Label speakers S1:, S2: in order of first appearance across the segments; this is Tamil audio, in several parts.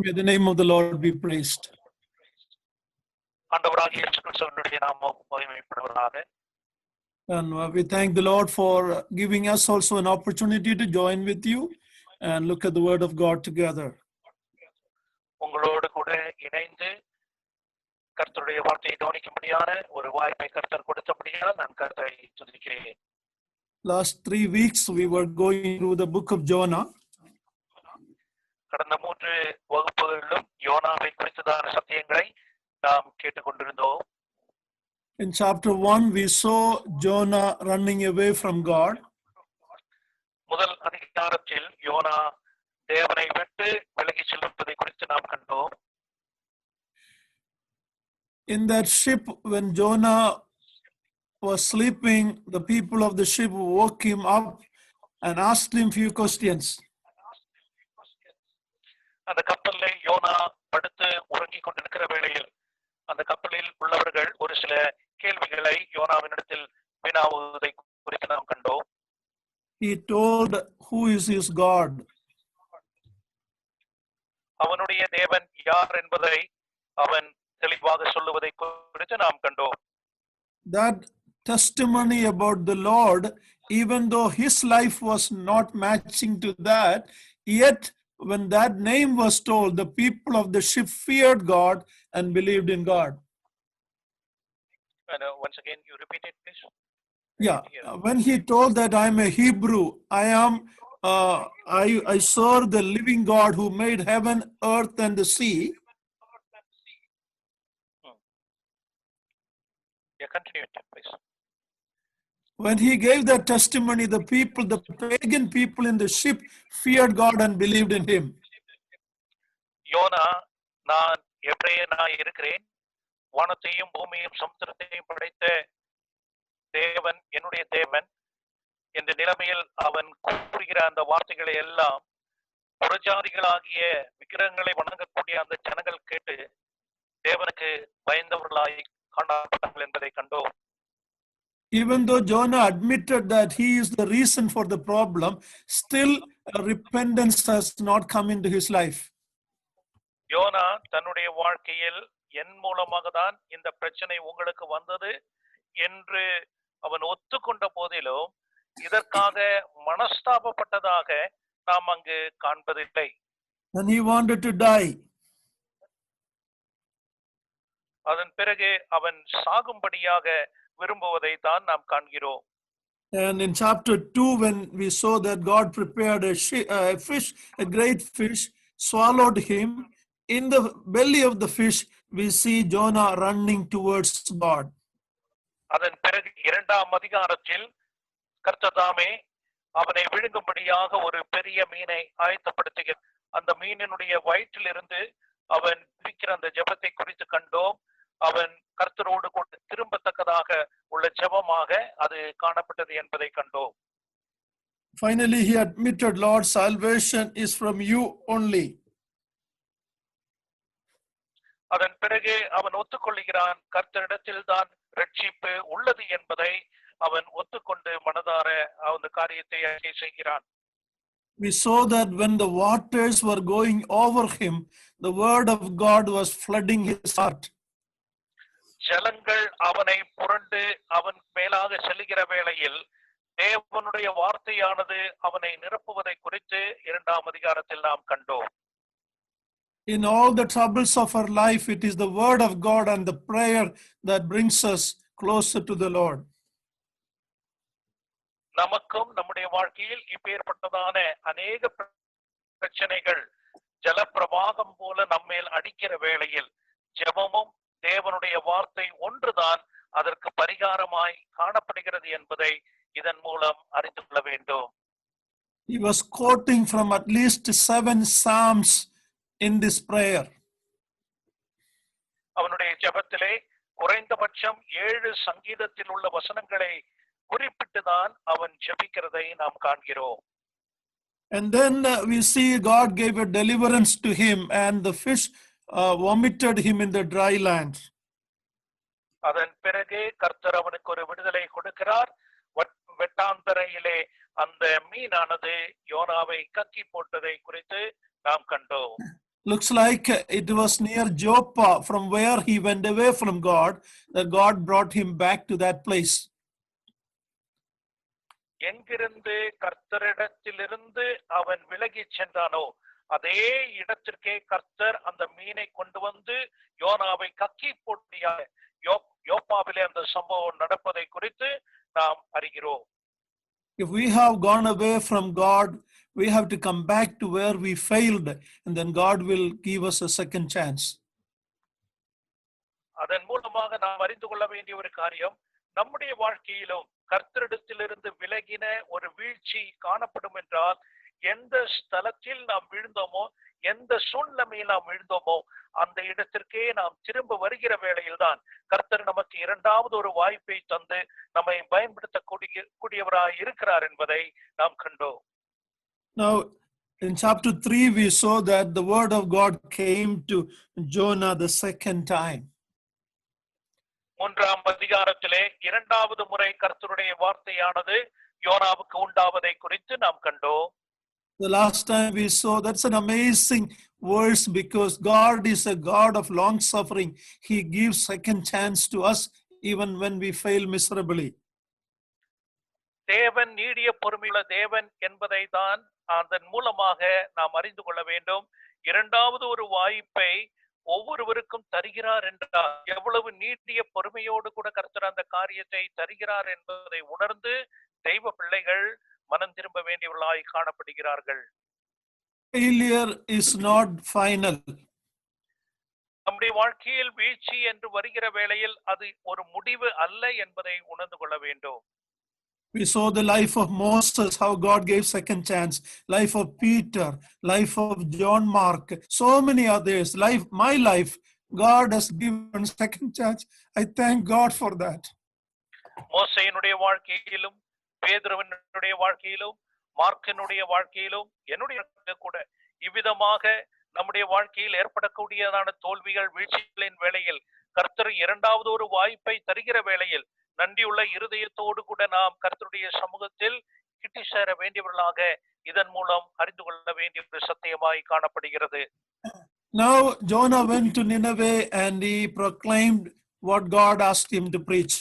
S1: May the name of the Lord be praised.
S2: ஆண்டவராகிய இயேசு கிறிஸ்துவினுடைய நாமம் மகிமைப்படுவதாக.
S1: And we thank the Lord for giving us also an opportunity to join with you and look at the Word of God together.
S2: உங்களோடு கூட இணைந்து கர்த்தருடைய வார்த்தையை கவனிக்கும்படியான ஒரு வாய்ப்பை கர்த்தர் கொடுத்தபடியால் நான் கர்த்தரை துதிக்கிறேன்.
S1: Last 3 weeks we were going through the book of Jonah.
S2: கடந்த 3 வகுப்புகளிலும் யோனாவை குறித்ததான சத்தியங்களை நாம் கேட்டுக்கொண்டிருந்தோம்.
S1: In chapter 1 we saw Jonah running away from God.
S2: முதல் அதிகாரத்தில் யோனா தேவனை விட்டு விலகி செல்வதை குறித்து நாம் கண்டோம்.
S1: In that ship, when Jonah was sleeping, the people of the ship woke him up and asked him few questions.
S2: அந்த கப்பலில் யோனா படுத்து உறங்கிக் கொண்டிருக்கிற வேளையில் அந்த கப்பலில் உள்ளவர்கள் ஒரு சில கேள்விகளை யோனாவினிடத்தில் வினாவுவதை குறித்து நாம் கண்டோம்.
S1: He told who is his God.
S2: அவனுடைய தேவன் யார் என்பதை அவன் தெளிவாக சொல்லுவதை குறித்து நாம் கண்டோம்.
S1: That testimony about the Lord, even though his life was not matching to that, yet when that name was told, the people of the ship feared God and believed in God.
S2: And once again, you repeat it, please.
S1: Yeah, when he told that I'm a Hebrew, I serve the living God who made heaven, earth, and the sea.
S2: Yeah, continue it, please.
S1: When he gave that testimony, the pagan people in the ship feared God and believed in him.
S2: யோனா, நான் எபிரேயனாய் இருக்கிறேன், வானத்தையும் பூமியையும் சமுத்திரத்தையும் படைத்த தேவன் என்னுடைய தேவன் என்ற நிலைமையில் அவன் கூறுகிற அந்த வார்த்தைகளை எல்லாம் புறஜாதிகளாகிய விக்கிரகங்களை வணங்கக்கூடிய அந்த ஜனங்கள் கேட்டு தேவனுக்கு பயந்தவர்களாய் காணப்பட்டார்கள் என்பதை கண்டோம்.
S1: Even though Jonah admitted that he is the reason for the problem, still repentance has not come into his life.
S2: யோனா தன்னுடைய வாழ்க்கையில் என் மூலமாக தான் இந்த பிரச்சனை உங்களுக்கு வந்தது என்று அவன் ஒத்துக்கொண்ட போதிலும் இதற்காக மனஸ்தாபப்பட்டதாக நாம் அங்கு காண்பதில்லை.
S1: And he wanted to die.
S2: அதன் பிறகு அவன் சாகும்படியாக விரும்புவதை தான் நாம் காண்கிறோம்.
S1: And in chapter 2, when we saw that God prepared a fish, a great fish, swallowed him, in the belly of the fish, we see Jonah running towards God.
S2: அதன் பிறகு 2ஆம் அதிகாரத்தில் கர்த்ததாமே அவனை விழுங்கும்படியாக ஒரு பெரிய மீனை ஆயத்தப்படுத்துகிறார். அந்த மீனினுடைய வயிற்றிலிருந்து அவன் பிடிக்கிற அந்த ஜெபத்தை குறித்து கண்டோம். அவன் கர்த்தரோடு கொண்டு திரும்பத்தக்கதாக உள்ள ஜெபமாக அது காணப்பட்டது என்பதை கண்டோம்.
S1: Finally, he admitted, Lord, salvation is from you only.
S2: அதன் பிறகு அவன் ஒத்துக்கொள்கிறான், கர்த்தரிடத்தில் தான் ரட்சிப்பு உள்ளது என்பதை அவன் ஒத்துக்கொண்டு மனதார அந்த காரியத்தை செய்கிறான்.
S1: We saw that when the waters were going over him, the word of God was flooding his heart.
S2: ஜலங்கள் அவனை புரண்டு அவன் மேலாக செல்லுகிற வேளையில் தேவனுடைய வார்த்தையானது அவனை நிரப்புவதை குறித்து 2ஆம் அதிகாரத்தில் நாம் கண்டோம்.
S1: In all the troubles of our life, it is the word of God and the prayer that brings us closer to the Lord.
S2: நமக்கும் நம்முடைய வாழ்க்கையில் இப்பேற்பட்டதான அநேக பிரச்சனைகள் ஜலப்பிரவாகம் போல நம்மேல் அடிக்கிற வேளையில் ஜெபமும் தேவனுடைய வார்த்தை ஒன்றுதான் அதற்கு பரிகாரமாய் காணப்படுகிறது என்பதை இதன் மூலம் அறிந்து கொள்ள வேண்டும்.
S1: He was quoting from at least 7 Psalms in this prayer.
S2: அவனுடைய ஜெபத்திலே குறைந்தபட்சம் 7 சங்கீதத்தில் உள்ள வசனங்களை குறிப்பிட்டுதான் அவன் ஜெபிக்கிறதை நாம் காண்கிறோம்.
S1: And then we see God gave a deliverance to him and the fish vomited him in the dry land.
S2: அதன் பிறகு கர்த்தர் அவனுக்கு ஒரு விடுதலை கொடுக்கிறார். வெட்டாந்தரையிலே அந்த மீனானது யோனாவை கக்கி போட்டதை குறித்து நாம் கண்டோம்.
S1: Looks like it was near Joppa, from where he went away from God, that God brought him back to that place.
S2: எங்கிருந்து கர்த்தரிடத்திலிருந்து அவன் விலகி சென்றானோ அதே இடத்திற்கே கர்த்தர் அந்த மீனை கொண்டு வந்து யோனாவை கக்கி போட்டியாக யோப்பாவிலே அந்த சம்பவம் நடப்பதை குறித்து நாம் அறிகிறோம்.
S1: If we have gone away from God, we have to come back to where we failed, and then God will give us a second chance.
S2: அதன் மூலமாக நாம் அறிந்து கொள்ள வேண்டிய ஒரு காரியம், நம்முடைய வாழ்க்கையிலும் கர்த்தரிடத்திலிருந்து விலகின ஒரு வீழ்ச்சி காணப்படும் என்றால், எந்த ஸ்தலத்தில் நாம் விழுந்தோமோ, எந்த சூழ்நிலையில் நாம் விழுந்தோமோ, அந்த இடத்திற்கே நாம் திரும்ப வருகிற வேளையில் தான் கர்த்தர் நமக்கு இரண்டாவது ஒரு வாய்ப்பை தந்து நம்மை பயன்படுத்தக்கூடியவராய் இருக்கிறார் என்பதை நாம் கண்டோம்.
S1: Now, in chapter 3, we saw that the word of God came to Jonah the second time.
S2: மூன்றாம் அதிகாரத்திலே இரண்டாவது முறை கர்த்தருடைய வார்த்தையானது யோனாவுக்கு உண்டாவதை குறித்து நாம் கண்டோம்.
S1: The last time we saw, that's an amazing verse, because God is a God of long suffering. He gives second chance to us even when we fail miserably.
S2: தேவன் நீடிய பொறுமையுள்ள தேவன் என்பதை தான் அதன் மூலமாக நாம் அறிந்து கொள்ள வேண்டும். இரண்டாவது ஒரு வாய்ப்பை ஒவ்வொருவருக்கும் தருகிறார் என்றால், எவ்வளவு நீடிய பொறுமையோடு கூட கர்த்தர் அந்த காரியத்தை தருகிறார் என்பதை உணர்ந்து தெய்வ பிள்ளைகள் மனம் திரும்ப வேண்டியவர்களாய் காணப்படுகிறார்கள்.
S1: Failure is not final.
S2: நம்முடைய வாழ்க்கையில் வீழ்ச்சி என்று வருகிற வேளையில் அது ஒரு முடிவு அல்ல என்பதை உணர்ந்து கொள்ள வேண்டும்.
S1: We saw the life of Moses, how God gave second chance, life of Peter, life of John Mark, so many others, my life, God has given second chance. I thank God for that.
S2: மோசேயினுடைய வாழ்க்கையிலும், பேதுருவினுடைய வாழ்க்கையிலும், மார்க்கினுடைய வாழ்க்கையிலும், என்னுடைய கூட இவ்விதமாக நம்முடைய வாழ்க்கையில் ஏற்படக்கூடியதான தோல்விகள், வீழ்ச்சிகளின் வேளையில் கர்த்தர் இரண்டாவது ஒரு வாய்ப்பை தருகிற வேளையில் நன்றியுள்ள இருதயத்தோடு கூட நாம் கர்த்தருடைய சமூகத்தில் கிட்டி சேர வேண்டியவர்களாக இதன் மூலம் அறிந்து கொள்ள வேண்டிய ஒரு சத்தியமாய் காணப்படுகிறது.
S1: Now Jonah went to Nineveh and he proclaimed what God asked him to preach.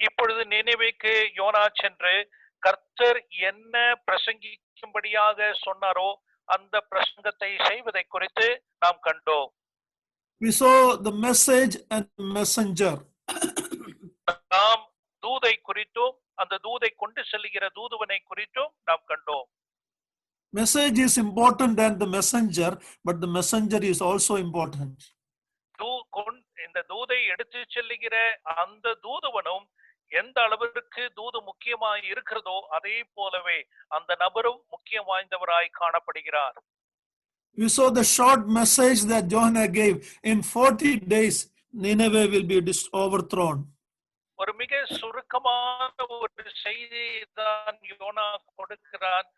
S2: இப்பொழுது நினிவேக்கு யோனா சென்று கர்த்தர் என்ன பிரசங்கிக்கும்படியாக சொன்னாரோ அந்த பிரசங்கத்தை செய்வதை குறித்து நாம் கண்டோம்.
S1: We saw the message and the messenger.
S2: நாம் தூதை குறித்தும் அந்த தூதை கொண்டு செல்லுகிற தூதுவனை குறித்தும் நாம் கண்டோம்.
S1: Message is important than the messenger, but the messenger is also important.
S2: இந்த தூதை எடுத்து செல்லுகிற அந்த தூதுவனும் எந்த அளவிற்கு தூது முக்கியமாய் இருக்கிறதோ அதே போலவே அந்த நபரும் முக்கியம் வாய்ந்தவராய் காணப்படுகிறார்.
S1: We saw the short message that Jonah gave. In 40 days, Nineveh will be overthrown.
S2: ஒரு மிக சுருக்கமான ஒரு செய்தி தான் யோனா கொடுக்கிறான்.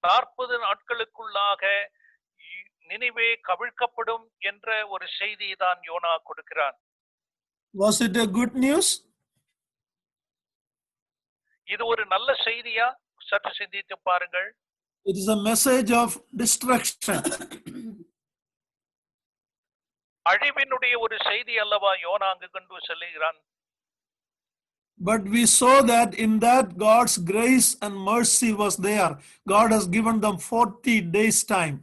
S2: 40 நாட்களுக்குள்ளாக நினிவே கவிழ்க்கப்படும் என்ற ஒரு செய்தி தான் யோனா கொடுக்கிறான்.
S1: Was it a good news?
S2: இது ஒரு நல்ல செய்தியா? சற்று சிந்தித்து பாருங்கள்.
S1: It is a message of destruction.
S2: அழிவினுடைய ஒரு செய்தி அல்லவா யோனா அங்கு கொண்டு செல்லுகிறான்.
S1: But we saw that in that God's grace and mercy was there. God has given them 40 days time.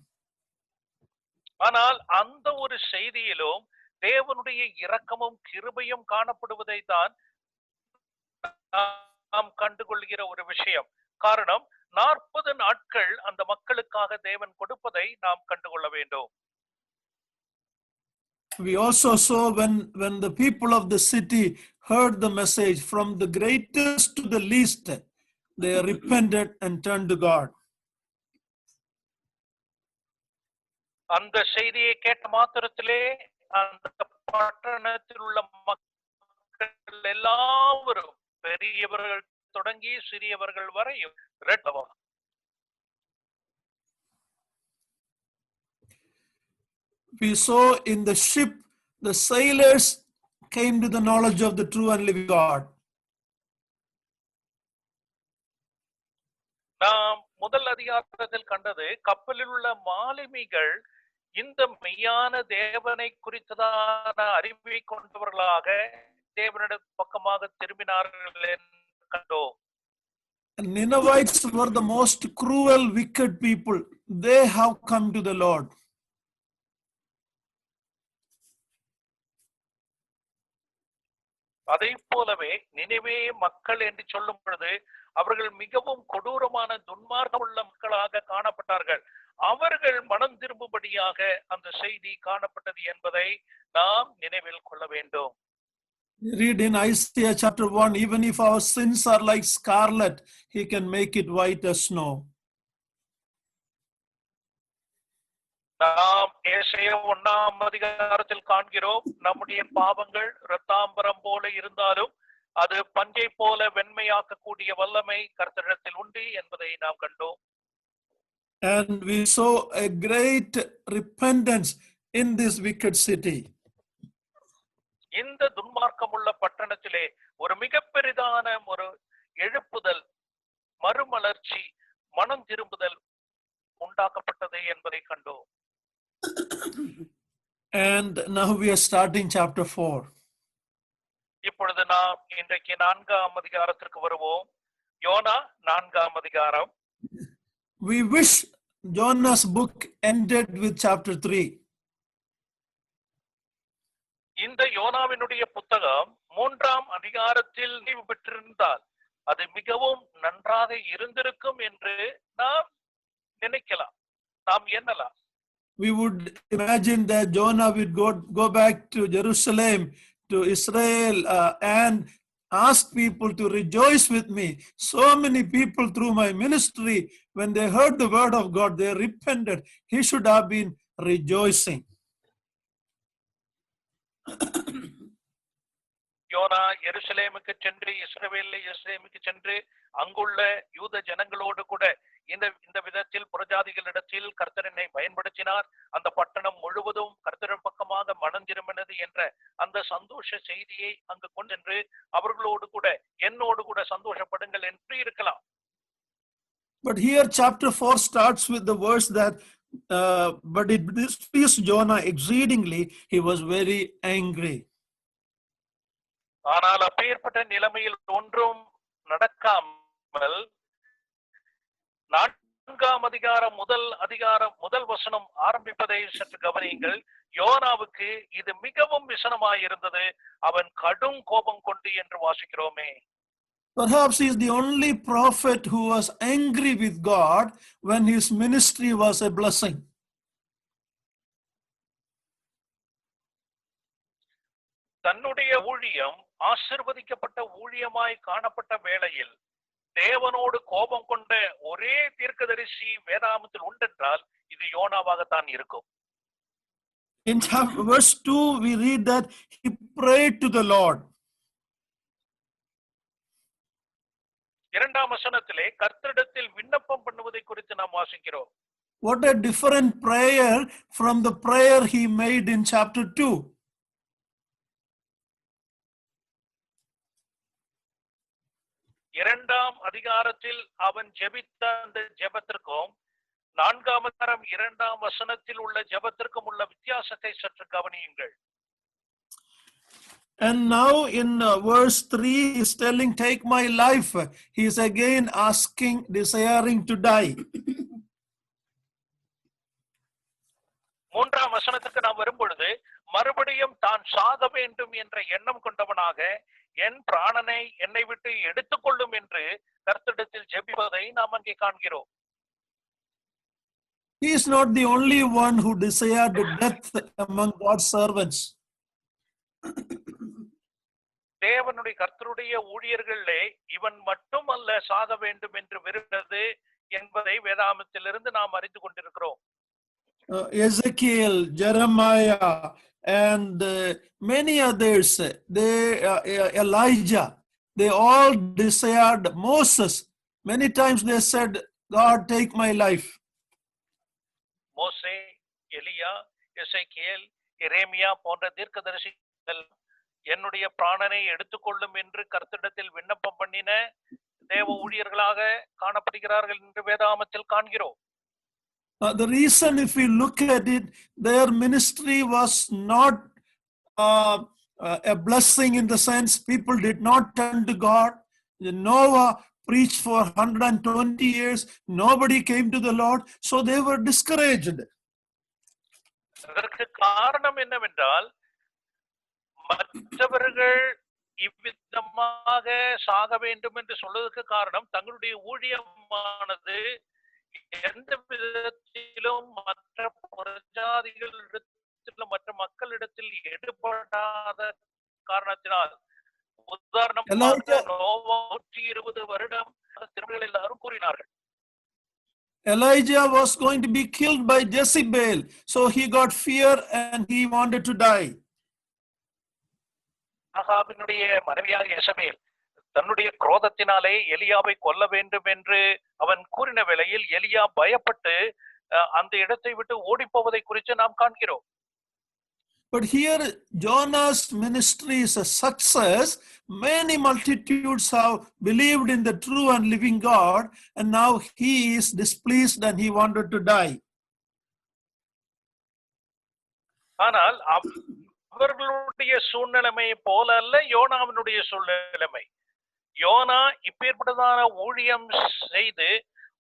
S2: ஆனால் அந்த ஒரு செய்தியிலும் தேவனுடைய இரக்கமும் கிருபையும் காணப்படுவதை தான் நாம் கண்டுகொள்கிற ஒரு விஷயம். காரணம் 40 நாட்கள் அந்த மக்களுக்காக தேவன் கொடுப்பதை நாம் கண்டுகொள்ள வேண்டும்.
S1: We also saw when the people of the city heard the message, from the greatest to the least, they repented and turned to God.
S2: அந்த செய்தியை கேட்ட மாத்திரத்திலே அந்த பட்டணத்தில் உள்ள மக்கள் எல்லாரும், பெரியவர்கள் தொடங்கி சிறியவர்கள் வரையும் இரட்டவும்.
S1: We saw in the ship, the sailors came to the knowledge of the true and living God.
S2: நாம் முதல் அதிகாரத்தில் கண்டது, கப்பலில் உள்ள மாலுமிகள் இந்த மெய்யான தேவனை குறித்ததான அறிவை கொண்டவர்களாக தேவனிடம் பக்கமாக திரும்பினார்கள் என்று கண்டோம்.
S1: Ninevites were the most cruel, wicked people. They have come to the Lord.
S2: அதை போலவே நினைவே மக்கள் என்று சொல்லும் பொழுது அவர்கள் மிகவும் கொடூரமான துன்மார்க்கம் உள்ள மக்களாக காணப்பட்டார்கள். அவர்கள் மனம் திரும்பும்படியாக அந்த செய்தி காணப்பட்டது என்பதை நாம் நினைவில் கொள்ள வேண்டும்.
S1: Read in Isaiah chapter 1, even if our sins are like scarlet, he can make it white as snow.
S2: நாம் ஏசாயா 1ஆம் அதிகாரத்தில் காண்கிறோம், நம்முடைய பாவங்கள் இரத்தாம்பரம் போல இருந்தாலும் அது பஞ்சை போல வெண்மையாக்கக்கூடிய வல்லமை கர்த்தரிடத்தில் உண்டு என்பதை நாம் கண்டோம்.
S1: And we saw a great repentance in this wicked city.
S2: இந்த துன்மார்க்கம் உள்ள பட்டணத்திலே ஒரு மிக பெரிதான ஒரு எழுப்புதல், மறுமலர்ச்சி, மனம் திரும்புதல் உண்டாக்கப்பட்டது என்பதை கண்டோம்.
S1: And now we are starting chapter 4.
S2: இப்பொழுது நாம் இன்றைக்கு 4ஆம் அதிகாரத்திற்கு வருவோம். யோனா 4ஆம் அதிகாரம்.
S1: We wish Jonah's book ended with chapter 3.
S2: இந்த யோனாவினுடைய புத்தகம் 3ஆம் அதிகாரத்தில் நிறைவு பெற்றிருந்தால் அது மிகவும் நன்றாக இருந்திருக்கும் என்று நாம் நினைக்கலாம், நாம் எண்ணலாம்.
S1: We would imagine that Jonah would go back to Jerusalem, to Israel, and ask people to rejoice with me. So many people through my ministry, when they heard the word of God, they repented. He should have been rejoicing.
S2: யோனா எருசலேமுக்கு சென்று, எருசலேமுக்கு சென்று அங்குள்ள யூத ஜனங்களோடு கூட இந்த விதத்தில் புறஜாதிகளிடத்தில் கர்த்தர் என்னை பயன்படுத்தினார், அந்த பட்டணம் முழுவதும் கர்த்தரின் பக்கமாக மனம் திரும்பினது என்ற அந்த சந்தோஷ செய்தியை அங்கு கொண்டு சென்று அவர்களோடு கூட என்னோடு கூட சந்தோஷப்படுங்கள் என்று இருக்கலாம்.
S1: But here chapter 4 starts with the verse that but it displeased Jonah exceedingly, he was very angry.
S2: ஆனால் அப்பேற்பட்ட நிலைமையில் ஒன்றும் நடக்காமல் 4ஆம் அதிகாரம் முதல் வசனம் ஆரம்பிப்பதை சற்று கவனியுங்கள். யோனாவுக்கு இது மிகவும் விசனமாயிருந்தது, அவன் கடும் கோபம் கொண்டு என்று வாசிக்கிறோமே.
S1: Perhaps he is the only prophet who was angry with God when his ministry was a blessing.
S2: தன்னுடைய ஊழியம் ஆசீர்வதிக்கப்பட்ட ஊழியமாய் காணப்பட்ட வேளையில் தேவனோடு கோபம் கொண்ட ஒரே தீர்க்கதரிசி வேதாகமத்தில் உண்டென்றால் இது யோனாவாகத்தான் இருக்கும்.
S1: In verse 2 we read that he prayed to the Lord.
S2: 2ஆம் வசனத்திலே கர்த்தரிடத்தில் விண்ணப்பம் பண்ணுவதை குறித்து நாம் வாசிக்கிறோம்.
S1: What a different prayer from the prayer he made in chapter 2.
S2: இரண்டாம் அதிகாரத்தில் அவன் ஜெபித்த அந்த ஜெபத்திற்கும் 4ஆம் அதிகாரம் 2ஆம் வசனத்தில் உள்ள ஜெபத்திற்கும் உள்ள வித்தியாசத்தை சற்று கவனியுங்கள்.
S1: And now in verse 3 he is telling, take my life. He is again asking, desiring to die.
S2: 3ஆம் வசனத்துக்கு நாம் வரும்பொழுது மறுபடியும் தான் சாக வேண்டும் என்ற எண்ணம் கொண்டவனாக என் பிராணனை என்னை விட்டு எடுத்துக்கொள்ளும் என்று கர்த்தரிடத்தில் ஜெபிப்பதை நாம் அங்கே காண்கிறோம்.
S1: He is not the only one who desired death among God's servants.
S2: தேவனுடைய கர்த்தருடைய ஊழியர்களே இவன் மட்டுமல்ல சாக வேண்டும் என்று விரும்பினது என்பதை வேதாகமத்திலிருந்து நாம் அறிந்து கொண்டிருக்கிறோம்.
S1: Ezekiel, Jeremiah, and many others, Elijah, they all desired Moses. Many times they said, God, take my life.
S2: மோசே, எலியா, எசேக்கியேல், எரேமியா போன்ற தீர்க்கதரிசிகள் என்னுடைய பிராணனை எடுத்துக்கொள்ளும் என்று கர்த்தரிடத்தில் விண்ணப்பம் பண்ணின தேவ ஊழியர்களாக காணப்படுகிறார்கள் என்று வேதாகமத்தில் காண்கிறோம்.
S1: The reason, if we look at it, their ministry was not a blessing in the sense people did not turn to God. Noah preached for 120 years. Nobody came to the Lord. So they were discouraged.
S2: அதற்கு காரணம் என்னவென்றால் மற்றவர்கள் இவ்விதமாக சாக வேண்டும் என்று சொல்வதற்கு காரணம் தங்களுடைய ஊழியமானது எந்த விதத்திலும் மற்ற புறஜாதிகளிடத்தில் மற்ற மக்களிடத்தில் எடுபடாத காரணத்தினால். உதாரணமாக நோவா 120 வருடம் திருமணங்கள் எல்லாரும் கூறினார்கள்.
S1: Elijah was going to be killed by Jezebel, so he got fear and he wanted to die.
S2: ஆகாபினுடைய மனைவியாக யெசபேல் தன்னுடைய குரோதத்தினாலே எலியாவை கொல்ல வேண்டும் என்று அவன் கூறின வேளையில் எலியா பயப்பட்டு அந்த இடத்தை விட்டு ஓடிப்போவதை குறித்து நாம் காண்கிறோம்.
S1: But here Jonah's ministry is a success. Many multitudes have believed in the true and living God, and now he is displeased and he wanted to die.
S2: ஆனால் அவர்களுடைய சூழ்நிலைமை போல அல்ல யோனாவினுடைய சூழ்நிலைமை. யோனா இப்பேற்பட்டதான ஊழியம் செய்து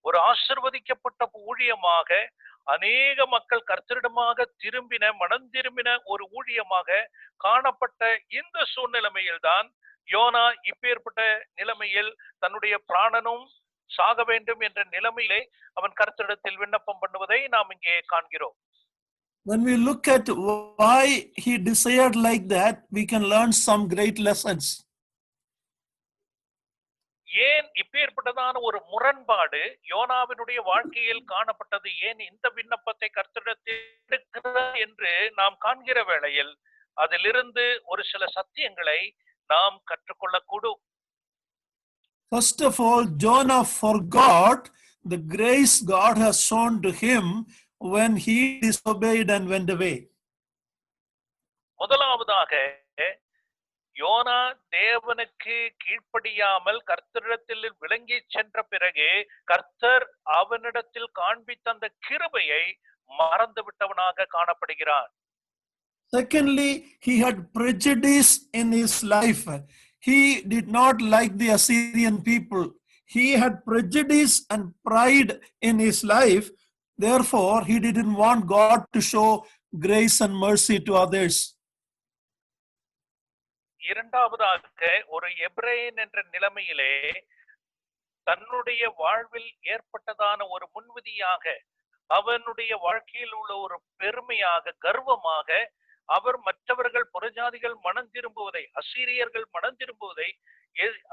S2: ஒரு ஆசீர்வதிக்கப்பட்ட ஊழியமாக அநேக மக்கள் கர்த்தரிடமாக திரும்பின மனம் திரும்பின ஒரு ஊழியமாக காணப்பட்ட இந்த சூழ்நிலைமையில் தான் யோனா இப்பேற்பட்ட நிலைமையில் தன்னுடைய பிராணனும் சாக வேண்டும் என்ற நிலைமையிலே அவன் கர்த்தரிடத்தில் விண்ணப்பம் பண்ணுவதை நாம் இங்கே காண்கிறோம்.
S1: When we look at why he desired like that, we can learn some great lessons.
S2: ஏன் இப்பேற்பட்டதான ஒரு முரண்பாடு யோனாவினுடைய வாழ்க்கையில் காணப்பட்டது, ஏன் இந்த விண்ணப்பத்தை கர்த்தரிடத்தில் எடுக்கிறார் என்று நாம் காண்கிற வேளையில் அதிலிருந்து ஒரு சில சத்தியங்களை நாம் கற்றுக்கொள்ளக்கூடும்.
S1: First of all, Jonah forgot the grace God has shown to him when he disobeyed and went away.
S2: முதலாவதாக யோனா தேவனுக்கு கீழ்ப்படியாமல் கர்த்தரிடத்தில் விளங்கி சென்ற பிறகு கர்த்தர் அவனிடத்தில் காண்பித்த அந்த கிருபையை மறந்து விட்டவனாக காணப்படுகிறான்.
S1: Secondly, he had prejudice in his life. He did not like the Assyrian people. He had prejudice and pride in his life. Therefore, he didn't want God to show grace and mercy to others.
S2: இரண்டாவதாக ஒரு எபிரேயன் என்ற நிலைமையிலே தன்னுடைய வாழ்வில் ஏற்பட்டதான ஒரு முன்விதியாக அவனுடைய வாழ்க்கையில் உள்ள ஒரு பெருமையாக கர்வமாக அவர் மற்றவர்கள் புறஜாதிகள் மனம் திரும்புவதை அசீரியர்கள் மனம் திரும்புவதை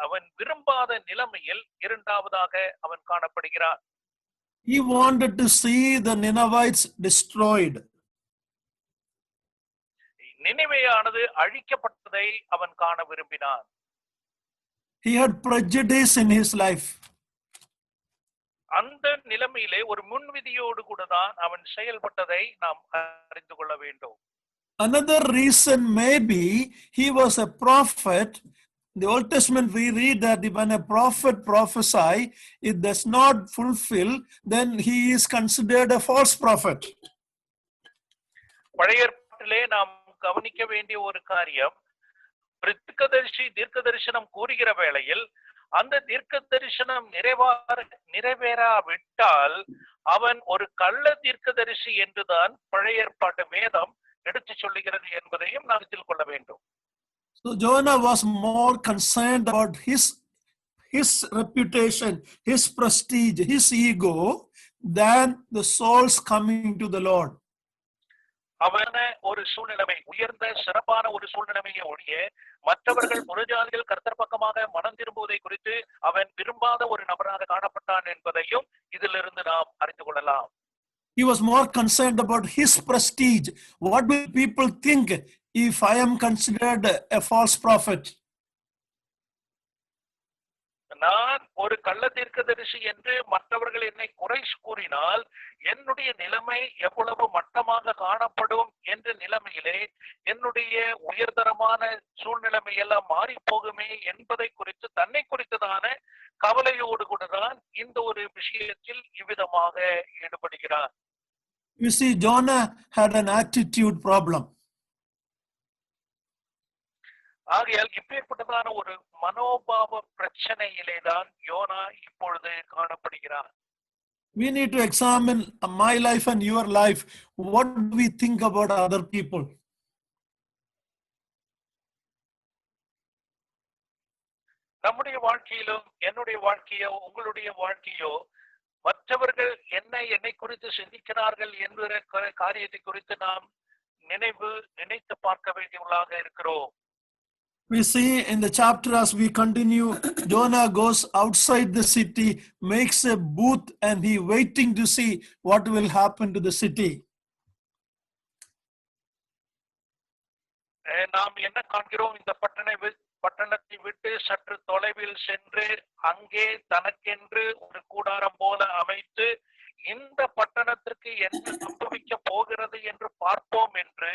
S2: அவன் விரும்பாத நிலைமையில் இரண்டாவதாக அவன் காணப்படுகிறான்.
S1: He wanted to see the Ninevites destroyed.
S2: நினிவேயானது அழிக்கப்பட்டதை அவன் காண விரும்பினான்.
S1: He had prejudice in his life.
S2: அந்த நிலைமையிலே ஒரு முன்விதியோடு கூட தான் அவன் செயல்பட்டதை நாம் அறிந்து கொள்ள வேண்டும்.
S1: Another reason may be he was a prophet. In the Old Testament we read that when a prophet prophesy, it does not fulfill, then he is considered a false prophet.
S2: பழைய ஏற்பாட்டிலே நாம் கவனிக்க வேண்டிய ஒரு காரியம், தீர்க்க தரிசனம் கூறுகிற வேளையில் அந்த தீர்க்க தரிசனம் நிறைவேறாவிட்டால் அவன் ஒரு கள்ள தீர்க்கதரிசி என்றுதான் பழைய ஏற்பாட்டு வேதம் எடுத்து சொல்லுகிறது என்பதையும் நாம் தெரிந்து கொள்ள வேண்டும்.
S1: So Jonah was more concerned about his reputation, his prestige, his ego than the souls coming to the Lord.
S2: அவன ஒரு சூழ்நிலைமை உயர்ந்த சிறப்பான ஒரு சூழ்நிலைமையை ஒழிய மற்றவர்கள் புறஜாதிகள் கர்த்தர் பக்கமாக மனம் திரும்புவதை குறித்து அவன் விரும்பாத ஒரு நபராக காணப்பட்டான் என்பதையும் இதிலிருந்து நாம் அறிந்து கொள்ளலாம்.
S1: He was more concerned about his prestige. What will people think if I am considered a false prophet?
S2: நான் ஒரு கள்ள தீர்க்கதரிசி என்று மற்றவர்கள் என்னை குறை கூறினால் என்னுடைய நிலைமை எவ்வளவு மட்டமாக காணப்படும் என்ற நிலைமையிலே என்னுடைய உயர்தரமான சூழ்நிலைமை எல்லாம் மாறி போகுமே என்பதை குறித்து தன்னை குறித்ததான கவலையோடு கூட தான் இந்த ஒரு விஷயத்தில் இவ்விதமாக ஈடுபடுகிறார்.
S1: You see, Jonah had an attitude problem.
S2: ஆகையால் இப்பேற்பட்டதான ஒரு மனோபாவ பிரச்சனையிலே தான் யோனா இப்பொழுது காணப்படுகிறார்.
S1: We need to examine my life and your life. What do we think about other people?
S2: நம்முடைய வாழ்க்கையிலும் என்னுடைய வாழ்க்கையோ உங்களுடைய வாழ்க்கையோ மற்றவர்கள் என்னை குறித்து சிந்திக்கிறார்கள் என்கிற காரியத்தை குறித்து நாம் நினைத்து பார்க்க வேண்டியவர்களாக இருக்கிறோம்.
S1: We see in the chapter as we continue, Jonah goes outside the city, makes a booth, and he waiting to see what will happen to the city.
S2: நாம் என்ன காண்கிறோம்? இந்த பட்டணத்தை விட்டு சற்று தொலைவில் சென்று அங்கே தனக்கென்று ஒரு கூடாரம் போல அமைத்து இந்த பட்டணத்திற்கு என்ன சம்பவிக்க போகிறது என்று பார்ப்போம் என்று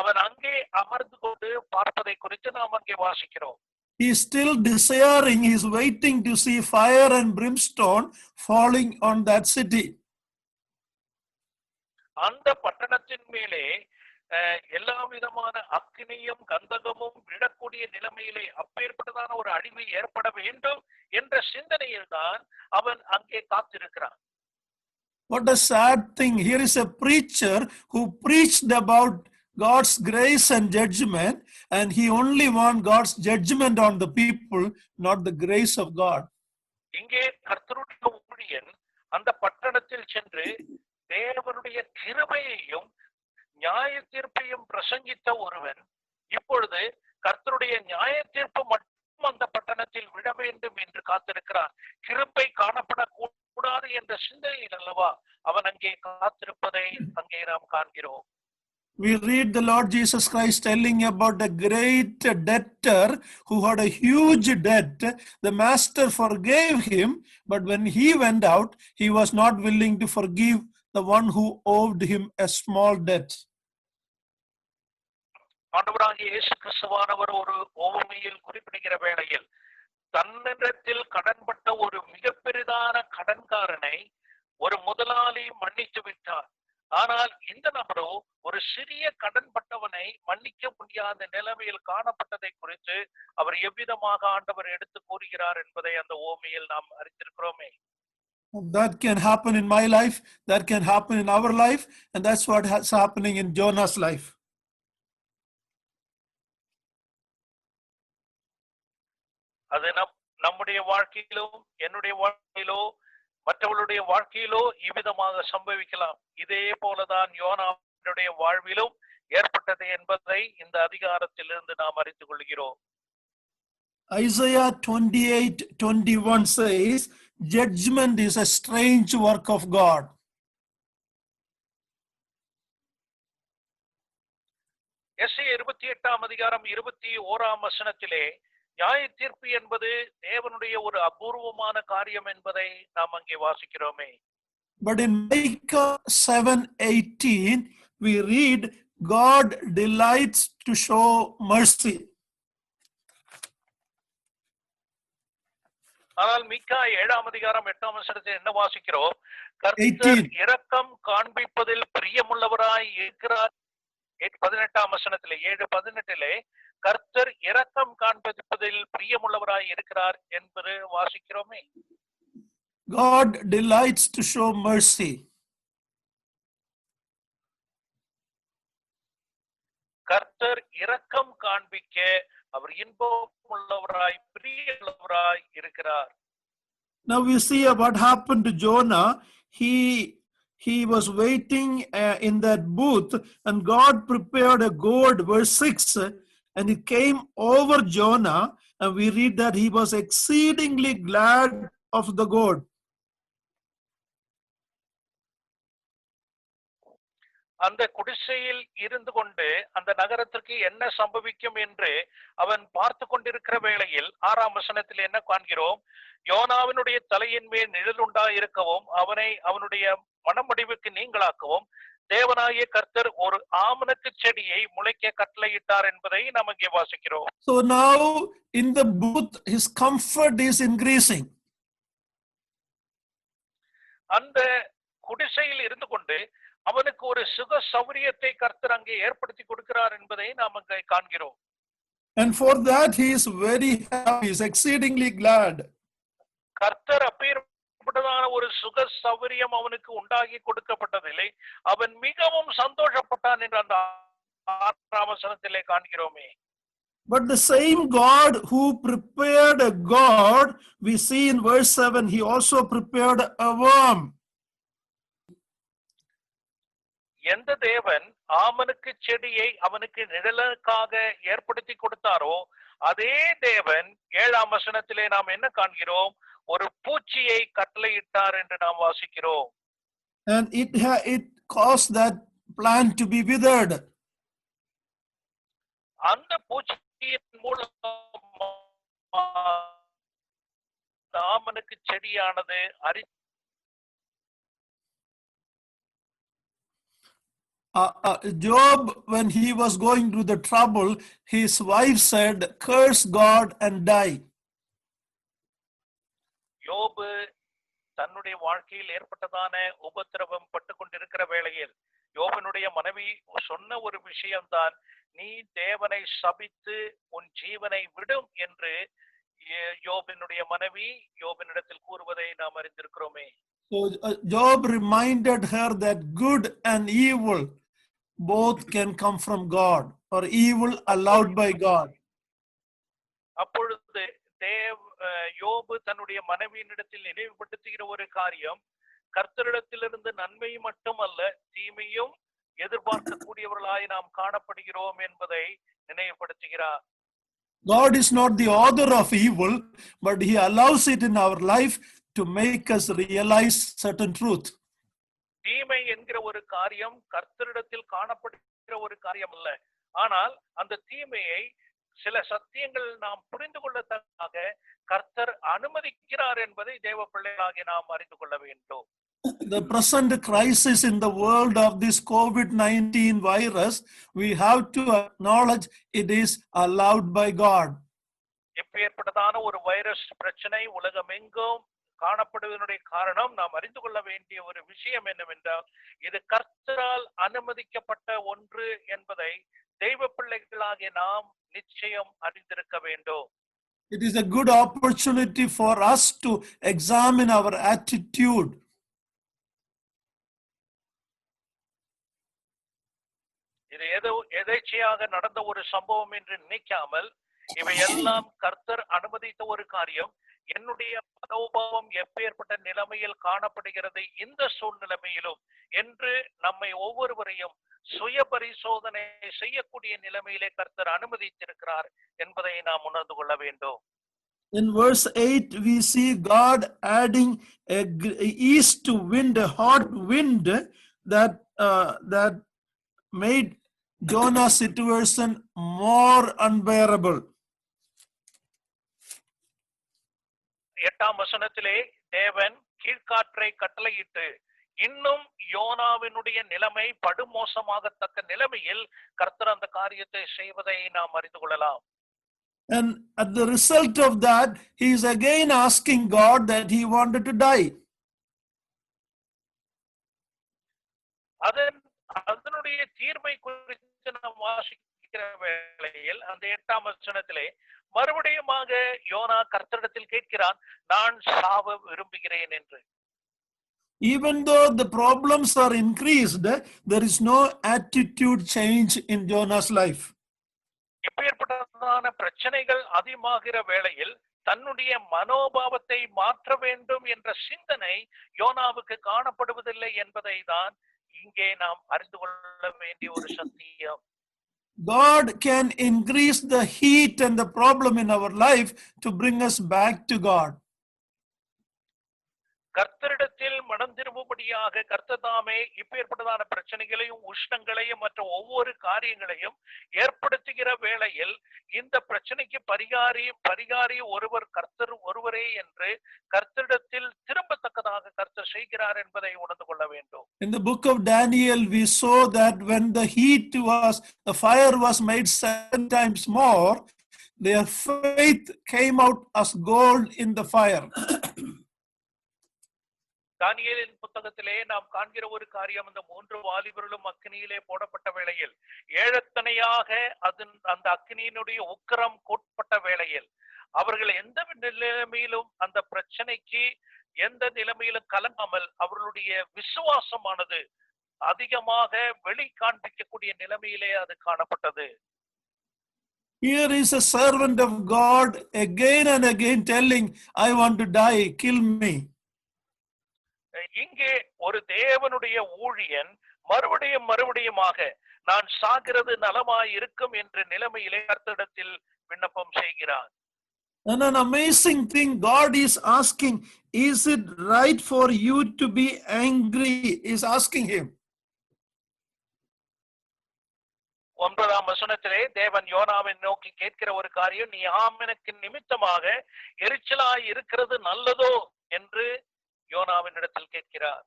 S2: அவன் அங்கே அமர்ந்து கொண்டு பார்ப்பதை குறித்து நாம் அங்கே வாசிக்கிறோம்.
S1: He is still desiring, he is waiting to see fire and brimstone falling on that city.
S2: அந்த பட்டணத்தின் மேலே எல்லா விதமான அக்கினியும் கந்தகமும் விடக்கூடிய நிலைமையிலே அப்பேற்பட்டதான ஒரு அழிவு ஏற்பட வேண்டும் என்ற சிந்தனையில் தான் அவன் அங்கே காத்திருக்கிறான்.
S1: What a sad thing. Here is a preacher who preached about God's grace and judgment, and he only wants God's judgment on the people, not the grace of God.
S2: இங்கே கர்த்தருடைய ஊழியன் அந்த பட்டணத்தில் சென்று தேவனுடைய கிருபையையும் நியாய தீர்ப்பையும் பிரசங்கித்த ஒருவன் இப்பொழுது கர்த்தருடைய நியாய தீர்ப்பு மட்டும் அந்த பட்டணத்தில் விட வேண்டும் என்று காத்திருக்கிறான். கிருபை காணப்படக்கூடாது என்ற சிந்தனையில் அல்லவா அவன் அங்கே காத்திருப்பதை அங்கே நாம் காண்கிறோம்.
S1: We read the Lord Jesus Christ telling about a great debtor who had a huge debt. The master forgave him, but when he went out, he was not willing to forgive the one who owed him a small debt.
S2: ஆண்டவராகிய இயேசு கிறிஸ்துவானவர் ஒரு ஓமையில் குறிப்பிடுகிற வேளையில் தன்னிடத்தில் கடன்பட்ட ஒரு மிக பெரிதான கடன்காரனை ஒரு முதலாளி மன்னித்து விட்டார். ஆனால் இந்த நபரோ ஒரு சிறிய கடன்பட்டவனை மன்னிக்க முடியாத நிலைமையில் காணப்பட்டதை குறித்து அவர் எவ்விதமாக ஆண்டவர் எடுத்து கூறுகிறார் என்பதை அந்த ஓமையில் நாம் அறிந்திருக்கிறோமே.
S1: That can happen in my life, that can happen in our life, and that's what is happening in Jonah's life.
S2: அது நம்முடைய வாழ்க்கையிலோ என்னுடைய வாழ்க்கையிலோ மற்றவர்களுடைய வாழ்க்கையிலோ இவ்விதமாக சம்பவிக்கலாம். இதே போலதான் யோனாவுடைய வாழ்விலும் ஏற்பட்டது என்பதை இந்த அதிகாரத்திலிருந்து நாம் அறிந்து கொள்கிறோம்.
S1: Isaiah 28:21 says, judgment is a strange work of God.
S2: எஸ்ஐயா 28ஆம் அதிகாரம் 21ஆம் வசனத்திலே நியாய தீர்ப்பு என்பது தேவனுடைய ஒரு அபூர்வமான காரியம் என்பதை நாம் அங்கே வாசிக்கிறோமே.
S1: But in Micah 7:18 we read, God delights to show mercy.
S2: ஆனால் மீகா 7ஆம் அதிகாரம் 8ஆம் வசனத்தில் என்ன வாசிக்கிறோம்? கர்த்தர் இரக்கம் காண்பிப்பதில் பிரியமுள்ளவராய் இருக்கிறார். 18ஆம் வசனத்திலே 7:18 கர்த்தர் இரக்கம் காண்பிப்பதில் பிரியமுள்ளவராய் இருக்கிறார் என்பது வாசிக்கிறோமே.
S1: God delights to show mercy.
S2: கர்த்தர் இரக்கம் காண்பிக்க அவர் இன்பமுள்ளவராய் பிரியமுள்ளவராய் இருக்கிறார்.
S1: Now we see what happened to Jonah. He was waiting in that booth, and God prepared a gourd, verse 6, and it came over Jonah, and we read that he was exceedingly glad of the gourd.
S2: அந்த குடிசையில் இருந்து கொண்டு அந்த நகரத்திற்கு என்ன சம்பவிக்கும் என்று அவன் பார்த்து கொண்டிருக்கிற வேளையில் 6ஆம் வசனத்தில் என்ன காண்கிறோம்? யோனாவினுடைய தலையின் மேல் நிழல் உண்டாயிருக்கவும் அவனை அவனுடைய மனமுடிவுக்கு நீங்களாக்கவும் தேவனாகிய கர்த்தர் ஒரு ஆமணக்கு செடியை முளைக்க கட்டளையிட்டார் என்பதை நாம் இங்கே வாசிக்கிறோம்.
S1: So now in the booth his comfort is increasing.
S2: அந்த குடிசையில் இருந்து கொண்டு அவனுக்கு ஒரு சுக சௌரியத்தை கர்த்தர் அங்கே ஏற்படுத்தி கொடுக்கிறார் என்பதை நாம் அங்கே காண்கிறோம்.
S1: And for that he is very happy, he is exceedingly glad.
S2: கர்த்தர் அப்பேற்பட்டதான ஒரு சுக சௌரியம் அவனுக்கு உண்டாகி கொடுக்கப்பட்டதில்லை, அவன் மிகவும் சந்தோஷப்பட்டான் என்று அந்த 6ஆம் வசனத்திலே காண்கிறோமே.
S1: But the same God who prepared a gourd, we see in verse 7, he also prepared a worm.
S2: எந்த தேவன் ஆமனுக்கு செடியை அவனுக்கு நிழலுக்காக ஏற்படுத்தி கொடுத்தாரோ அதே தேவன் 7ஆம் வசனத்திலே நாம் என்ன காண்கிறோம்? ஒரு பூச்சியை கட்டளையிட்டார் என்று நாம் வாசிக்கிறோம்.
S1: And it caused that plant to be withered.
S2: அந்த பூச்சியின் மூலம் ஆமனுக்கு செடியானது
S1: Job, when he was going through the trouble, his wife said, curse God and die.
S2: யோபு தன்னுடைய வாழ்க்கையில் ஏற்பட்டதான உபத்திரவம் பட்டு கொண்டிருக்கிற வேளையில் யோபனுடைய மனைவி சொன்ன ஒரு விஷயம்தான், நீ தேவனை சபித்து உன் ஜீவனை விடும் என்று யோபினுடைய மனைவி யோபினிடத்தில் கூறுவதை நாம் அறிந்திருக்கிறோமே.
S1: So Job reminded her that good and evil both can come from God, or evil allowed by God.
S2: அப்பொழுது யோபு தன்னுடைய மனைவியினிடத்தில் நினைவுபடுத்துகிற ஒரு காரியம், கர்த்தரிடத்திலிருந்து நன்மை மட்டுமல்ல தீமையும் எதிர்பார்க்கக்கூடியவர்களாய் நாம் காணப்படுகிறோம் என்பதை நினைவுபடுத்துகிறார்.
S1: God is not the author of evil, but he allows it in our life to make us realize certain truth.
S2: தீமை என்கிற ஒரு காரியம் கர்த்தரிடத்தில் காணப்படுகிற ஒரு காரியம் அல்ல, ஆனால் அந்த தீமையை சில சத்தியங்கள் நாம் புரிந்து கொள்ளத்தக்க கர்த்தர் அனுமதிக்கிறார் என்பதை தேவ பிள்ளைகளாகிய நாம் அறிந்து கொள்ள வேண்டும்.
S1: The present crisis in the world of this COVID-19 virus, we have to acknowledge it is allowed by God.
S2: இப்பேற்பட்டதான ஒரு வைரஸ் பிரச்சனை உலகமெங்கும் காணப்படுவதனுடைய காரணம் நாம் அறிந்து கொள்ள வேண்டிய ஒரு விஷயம் என்னவென்றால், இது கர்த்தரால் அனுமதிக்கப்பட்ட ஒன்று என்பதை தெய்வ பிள்ளைகளாகிய நாம் நிச்சயம் அறிந்திருக்க வேண்டும்.
S1: It is a good opportunity for us to examine our attitude.
S2: இது ஏதோ எதேச்சையாக நடந்த ஒரு சம்பவம் என்று நினைக்காமல், இவையெல்லாம் கர்த்தர் அனுமதித்த ஒரு காரியம். என்னுடைய மனோபாவம் எப்பேற்பட்ட நிலைமையில் காணப்படுகிறது இந்த சூழ்நிலைமையிலும் என்று நம்மை ஒவ்வொருவரையும் சுய பரிசோதனை செய்யக்கூடிய நிலைமையிலே கர்த்தர் அனுமதித்திருக்கிறார் என்பதை நாம் உணர்ந்து கொள்ள வேண்டும்.
S1: In verse 8, we see God adding a east wind, a hot wind that made Jonah's situation more unbearable.
S2: 8ஆம் வசனத்திலே தேவன் கீழ்காற்றை கட்டளையிட்டு இன்னும் யோனாவினுடைய நிலைமை படுமோசமாகத்தக்க நிலைமையில் கர்த்தர் அந்த காரியத்தை செய்வதை நாம் அறிந்து கொள்ளலாம்.
S1: And at the result of that, he is again asking God that he wanted to die.
S2: அதனுடைய தீர்வை குறித்து நாம் வாசிக்கிற வேளையில் அந்த 8ஆம் வசனத்திலே மறுபடியுமாக யோனா கர்த்தரிடத்தில் கேட்கிறான், நான் சாவ விரும்புகிறேன் என்று.
S1: Even though the problems are increased, there is no attitude change in Jonah's life.
S2: இப்பேற்பட்டதான பிரச்சனைகள் அதிகமாகிற வேளையில் தன்னுடைய மனோபாவத்தை மாற்ற வேண்டும் என்ற சிந்தனை யோனாவுக்கு காணப்படுவதில்லை என்பதை தான் இங்கே நாம் அறிந்து கொள்ள வேண்டிய ஒரு சத்தியம்.
S1: God can increase the heat and the problem in our life to bring us back to God.
S2: கர்த்தரிடத்தில் மனம் திரும்பும்படியாக கர்த்தர் தாமே இப்பேற்பட்டதான பிரச்சனைகளையும் உஷ்ணங்களையும் மற்ற ஒவ்வொரு காரியங்களையும் ஏற்படுத்துகிற வேளையில் இந்த பிரச்சனைக்கு பரிகாரி ஒருவர் கர்த்தர் ஒருவரே என்று கர்த்தரிடத்தில் திரும்பத்தக்கதாக கர்த்தர் செய்கிறார் என்பதை உணர்ந்து கொள்ள வேண்டும்.
S1: In the book of Daniel, we saw that when the fire was made 7 times more, their faith came out as gold in the fire.
S2: தானியேலின் புத்தகத்திலே நாம் காண்கிற ஒரு காரியம், அந்த 3 வாலிபர்களும் அக்கினியிலே போடப்பட்ட வேளையில், ஏழத்தனையாக அந்த அக்கினியினுடைய உக்கிரம் கோட்பட்ட வேளையில் அவர்கள் எந்த நிலைமையிலும் அந்த பிரச்சனைக்கு எந்த நிலைமையிலும் கலங்காமல் அவர்களுடைய விசுவாசமானது அதிகமாக வெளி காண்பிக்கக்கூடிய நிலைமையிலே அது காணப்பட்டது.
S1: Here is a servant of God again and again telling, I want to die, kill me.
S2: இங்கே ஒரு தேவனுடைய ஊழியன் மறுபடியுமாக நான் சாகிறது நலமாய் இருக்கும் என்ற நிலைமையிலே கர்த்தரிடத்தில் விண்ணப்பம் செய்கிறார்.
S1: And an amazing thing, God is asking, is it right for you to be angry? Is asking him.
S2: 9ஆம் வசனத்திலே தேவன் யோனாவை நோக்கி கேட்கிற ஒரு காரியம், நீ எனக்கு நிமித்தமாக எரிச்சலாய் இருக்கிறது நல்லதோ என்று யோனாவின் இடத்தில் கேட்கிறார்.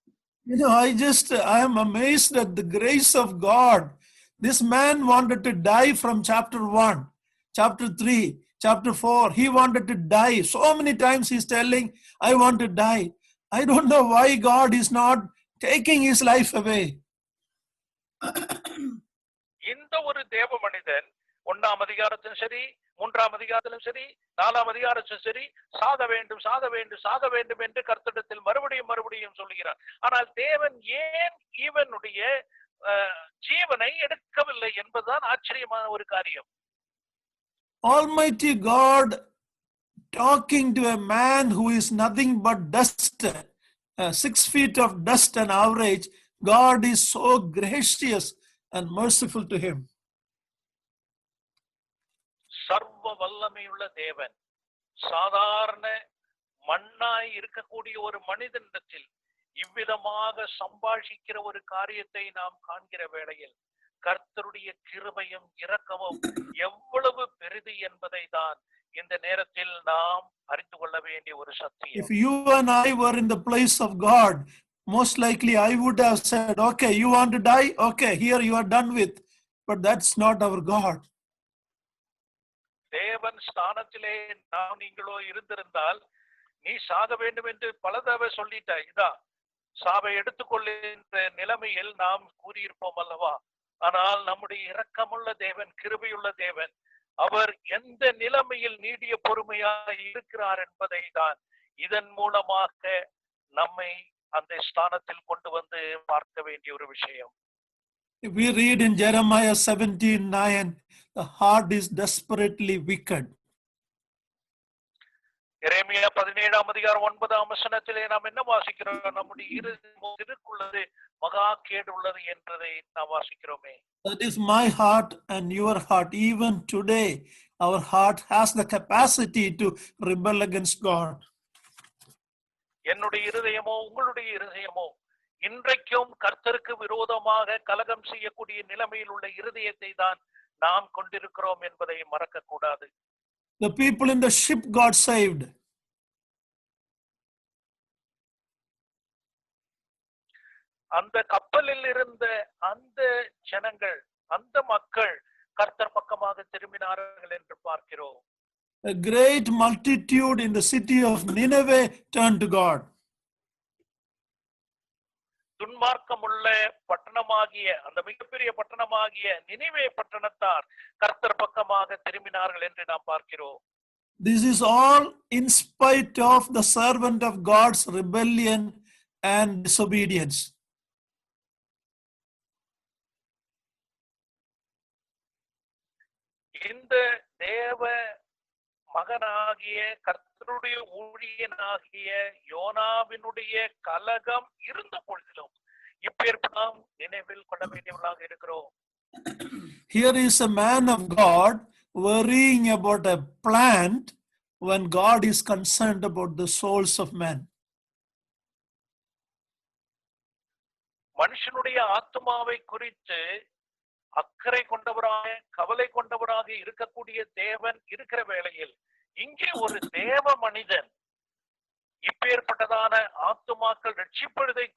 S1: I am amazed at the grace of God. This man wanted to die from chapter 1, chapter 3, chapter 4. He wanted to die. So many times he's telling, I want to die. I don't know why God is not taking his life away.
S2: இந்த ஒரு தேவ மனிதன் 1ஆம் அதிகாரத்திலும் சரி, 3ஆம் அதிகாரத்திலும் சரி, 4ஆம் அதிகாரத்திலும் சரி, சாக வேண்டும் சாக வேண்டும் சாக வேண்டும் என்று கர்த்தரிடத்தில் மறுபடியும் சொல்லுகிறார். ஆனால் தேவன் ஏன் இவனுடைய ஜீவனை எடுக்கவில்லை என்பதுதான் ஆச்சரியமான ஒரு காரியம்.
S1: Almighty God talking to a man who is nothing but dust, 6 feet of dust and average. God is so gracious and merciful to him.
S2: சர்வ வல்லமையுள்ள தேவன் சாதாரண மண்ணாய் இருக்கக்கூடிய ஒரு மனிதனிடத்தில் இவ்விதமாக சம்பாஷிக்கிற ஒரு காரியத்தை நாம் காண்கிற வேளையில் கர்த்தருடைய கிருபையும் இரக்கமும் எவ்வளவு பெரிது என்பதை தான் இந்த நேரத்தில் நாம் அறிந்து கொள்ள வேண்டிய ஒரு சத்தியம்.
S1: If you and I were in the place of God, most likely I would have said, okay, you want to die? Okay, here you are done with. But that's not our God.
S2: தேவன் ஸ்தானத்திலே நாம் நீங்களோ இருந்திருந்தால், நீ சாக வேண்டும் என்று பல தடவை சொல்லிட்டாய், இதா சாவை எடுத்துக்கொள்ளுகின்ற நிலைமையில் நாம் கூறியிருப்போம் அல்லவா? ஆனால் நம்முடைய இரக்கமுள்ள தேவன், கிருபையுள்ள தேவன், அவர் எந்த நிலைமையில் நீடிய பொறுமையாக இருக்கிறார் என்பதை தான் இதன் மூலமாக நம்மை அந்த ஸ்தானத்தில் கொண்டு வந்து பார்க்க வேண்டிய ஒரு விஷயம்.
S1: We read in Jeremiah 17:9, the heart is desperately wicked.
S2: எரேமியா 17ஆம் அதிகாரம் 9ஆம் வசனத்திலே நாம் என்ன வாசிக்கிறோம்? நம்முடைய இருதயம் மகா கேடு உள்ளது என்பதை நாம் வாசிக்கிறோமே.
S1: That is my heart and your heart. Even today, our heart has the capacity to rebel against God.
S2: என்னுடைய இருதயமோ உங்களுடைய இருதயமோ இன்றைக்கும் கர்த்தருக்கு விரோதமாக கலகம் செய்யக்கூடிய நிலைமையில் உள்ள இருதயத்தை தான் நாம் கொண்டிருக்கிறோம் என்பதை மறக்க கூடாது.
S1: The people in the ship got saved.
S2: அந்த கப்பலில் இருந்த அந்த ஜனங்கள், அந்த மக்கள் கர்த்தர் பக்கமாக திரும்பினார்கள் என்று பார்க்கிறோம்.
S1: A great multitude in the city of Nineveh turned to God.
S2: துன்மார்க்கமுள்ள பட்டணமாகிய அந்த மிகப்பெரிய பட்டணமாகிய நினிவே பட்டணத்தார் கர்த்தர் பக்கமாக திரும்பினார்கள் என்று நாம் பார்க்கிறோம்.
S1: This is all in spite of the servant of God's rebellion and disobedience.
S2: இந்த தேவ மகனாகிய கர்த்தருடைய ஊழியனாகிய யோனாவினுடைய கலகம் இருந்த பொழுதிலும் இப்பேற்படாம் நினைவில் கொள்ள வேண்டியவர்களாக இருக்கிறோம்.
S1: Here is a man of God worrying about a plant when God is concerned about the souls of men.
S2: மனுஷனுடைய ஆத்மாவை குறித்து அக்கறை கொண்டவராக, கவலை கொண்டவராக இருக்கக்கூடிய தேவன் இருக்கிற வேளையில் இங்கே ஒரு தேவ மனிதன் இப்பேற்பட்டதான ஆத்துமாக்கள் ரட்சிக்கப்படுவதை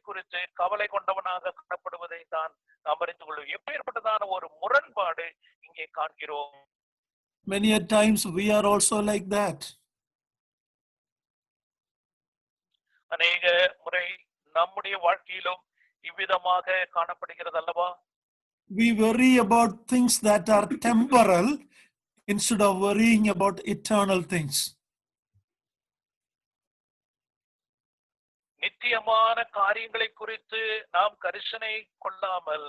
S2: குறித்து கவலை கொண்டவனாக காணப்படுவதை தான் நாம் அறிந்து கொள்வோம். எப்பேற்பட்டதான ஒரு முரண்பாடு இங்கே காண்கிறோம்.
S1: Many a times we are also like that.
S2: அநேக முறை நம்முடைய வாழ்க்கையிலும் இவ்விதமாக காணப்படுகிறது அல்லவா?
S1: We worry about things that are temporal instead of worrying about eternal things.
S2: நித்தியமான காரியங்களை குறித்து நாம் கரிசனை கொள்ளாமல்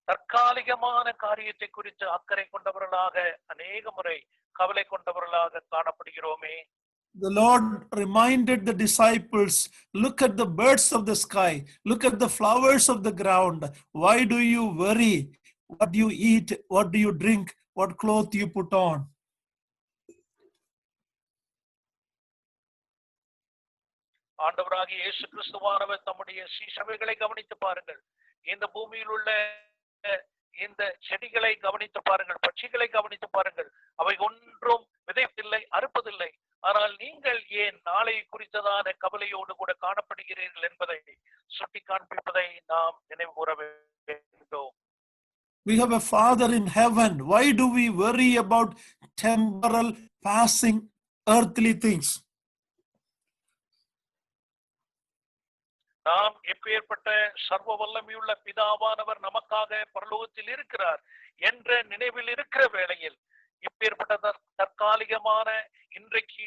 S2: தற்காலிகமான காரியத்தை குறித்து அக்கறை கொண்டவர்களாக அநேக முறை கவலை கொண்டவர்களாக காணப்படுகிறோமே.
S1: The Lord reminded the disciples, look at the birds of the sky, look at the flowers of the ground. Why do you worry? What do you eat? What do you drink? What cloth you put on?
S2: ஆண்டவராகிய இயேசு கிறிஸ்துவானவர் தம்முடைய சீஷர்களை கவனித்து பாருங்கள். இந்த பூமியில் உள்ள இந்த செடிகளை கவனித்து பாருங்கள், பட்சிகளை கவனித்து பாருங்கள். அவை ஒன்றும் விதைப்பதில்லை, அறுப்பதில்லை. ஆனால் நீங்கள் ஏன் நாளை குறித்ததான கவலையோடு கூட காணப்படுகிறீர்கள் என்பதை சுட்டி காண்பிப்பதை நாம் நினைவு கூற வேண்டும்.
S1: We have a Father in heaven. Why do we worry about temporal, passing, earthly things?
S2: நாம் எப்பேற்பட்ட சர்வ வல்லமையுள்ள பிதாவானவர் நமக்காக பரலோகத்தில் இருக்கிறார் என்ற நினைவில் இருக்கிற வேளையில் இப்பேற்பட்ட தற்காலிகமான இன்றைக்கு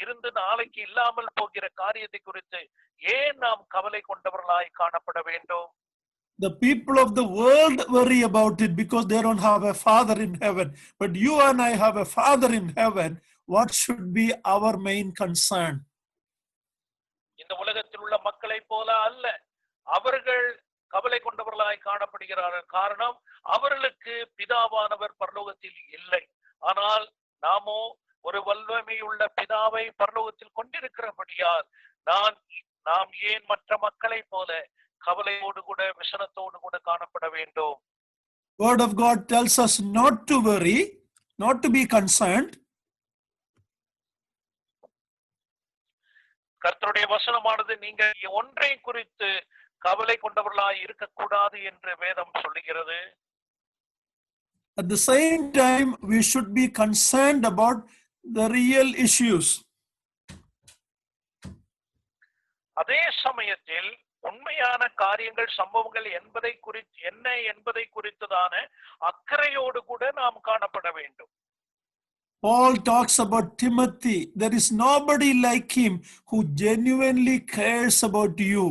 S2: இருந்து நாளைக்கு இல்லாமல் போகிற காரியத்தை குறித்து ஏன் நாம் கவலை கொண்டவர்களாய் காணப்பட வேண்டும்?
S1: The people of the world worry about it because they don't have a Father in heaven. But you and I have a Father in heaven. What should be our main concern?
S2: இந்த உலகத்தில் உள்ள மக்களை போல அல்ல, அவர்கள் கவலை கொண்டவர்களாய் காணப்படுகிறார்கள். காரணம், அவர்களுக்கு பிதாவானவர் பரலோகத்தில் இல்லை. ஆனால் நாமோ ஒரு வல்லமையுள்ள பிதாவை பரலோகத்தில் கொண்டிருக்கிறபடியால் நாம் ஏன் மற்ற மக்களை போல கவலையோடு கூட விசனத்தோடு கூட காணப்பட வேண்டும்?
S1: Word of God tells us not to worry, not to be concerned.
S2: கர்த்தருடைய வசனமானது நீங்கள் ஒன்றை குறித்து கவலை கொண்டவர்களாய் இருக்கக்கூடாது என்று வேதம் சொல்லுகிறது.
S1: At the same time, we should be concerned about the real issues.
S2: அதே சமயத்தில் உண்மையான காரியங்கள், சம்பவங்கள் என்ன என்பதை குறித்ததான அக்கறையோடு கூட நாம் காணப்பட வேண்டும்.
S1: Paul talks about Timothy. There is nobody like him who genuinely cares about you.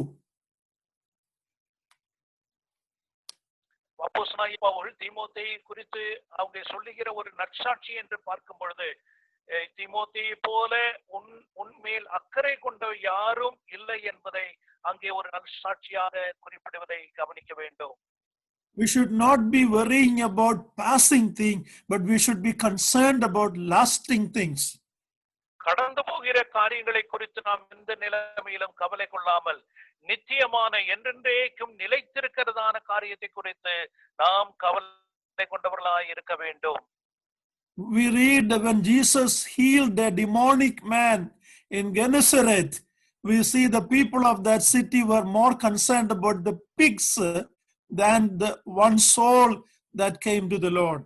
S2: அப்போஸ்தலனாகிய பவுல் தீமோத்தேயை குறித்து அவங்க சொல்லுகிற ஒரு நற்சாட்சி என்று பார்க்கும் பொழுது, தீமோத்தேயை போல உன்மேல் அக்கறை கொண்ட யாரும் இல்லை என்பதை அங்கே ஒரு நற்சாட்சியாக குறிப்பிடுவதை கவனிக்க வேண்டும்.
S1: We should not be worrying about passing things, but we should be concerned about lasting things.
S2: கடந்து போகிற காரியங்களை குறித்து நாம் எந்த நிலைமையிலும் கவலை கொள்ளாமல் நித்தியமான என்றென்றைக்கும் நிலைத்திருக்கிறதான காரியத்தை குறித்து நாம் கவலை கொண்டவர்களாய் இருக்க வேண்டும்.
S1: We read that when Jesus healed a demonic man in Gennesaret, we see the people of that city were more concerned about the pigs than the one soul that came to the Lord.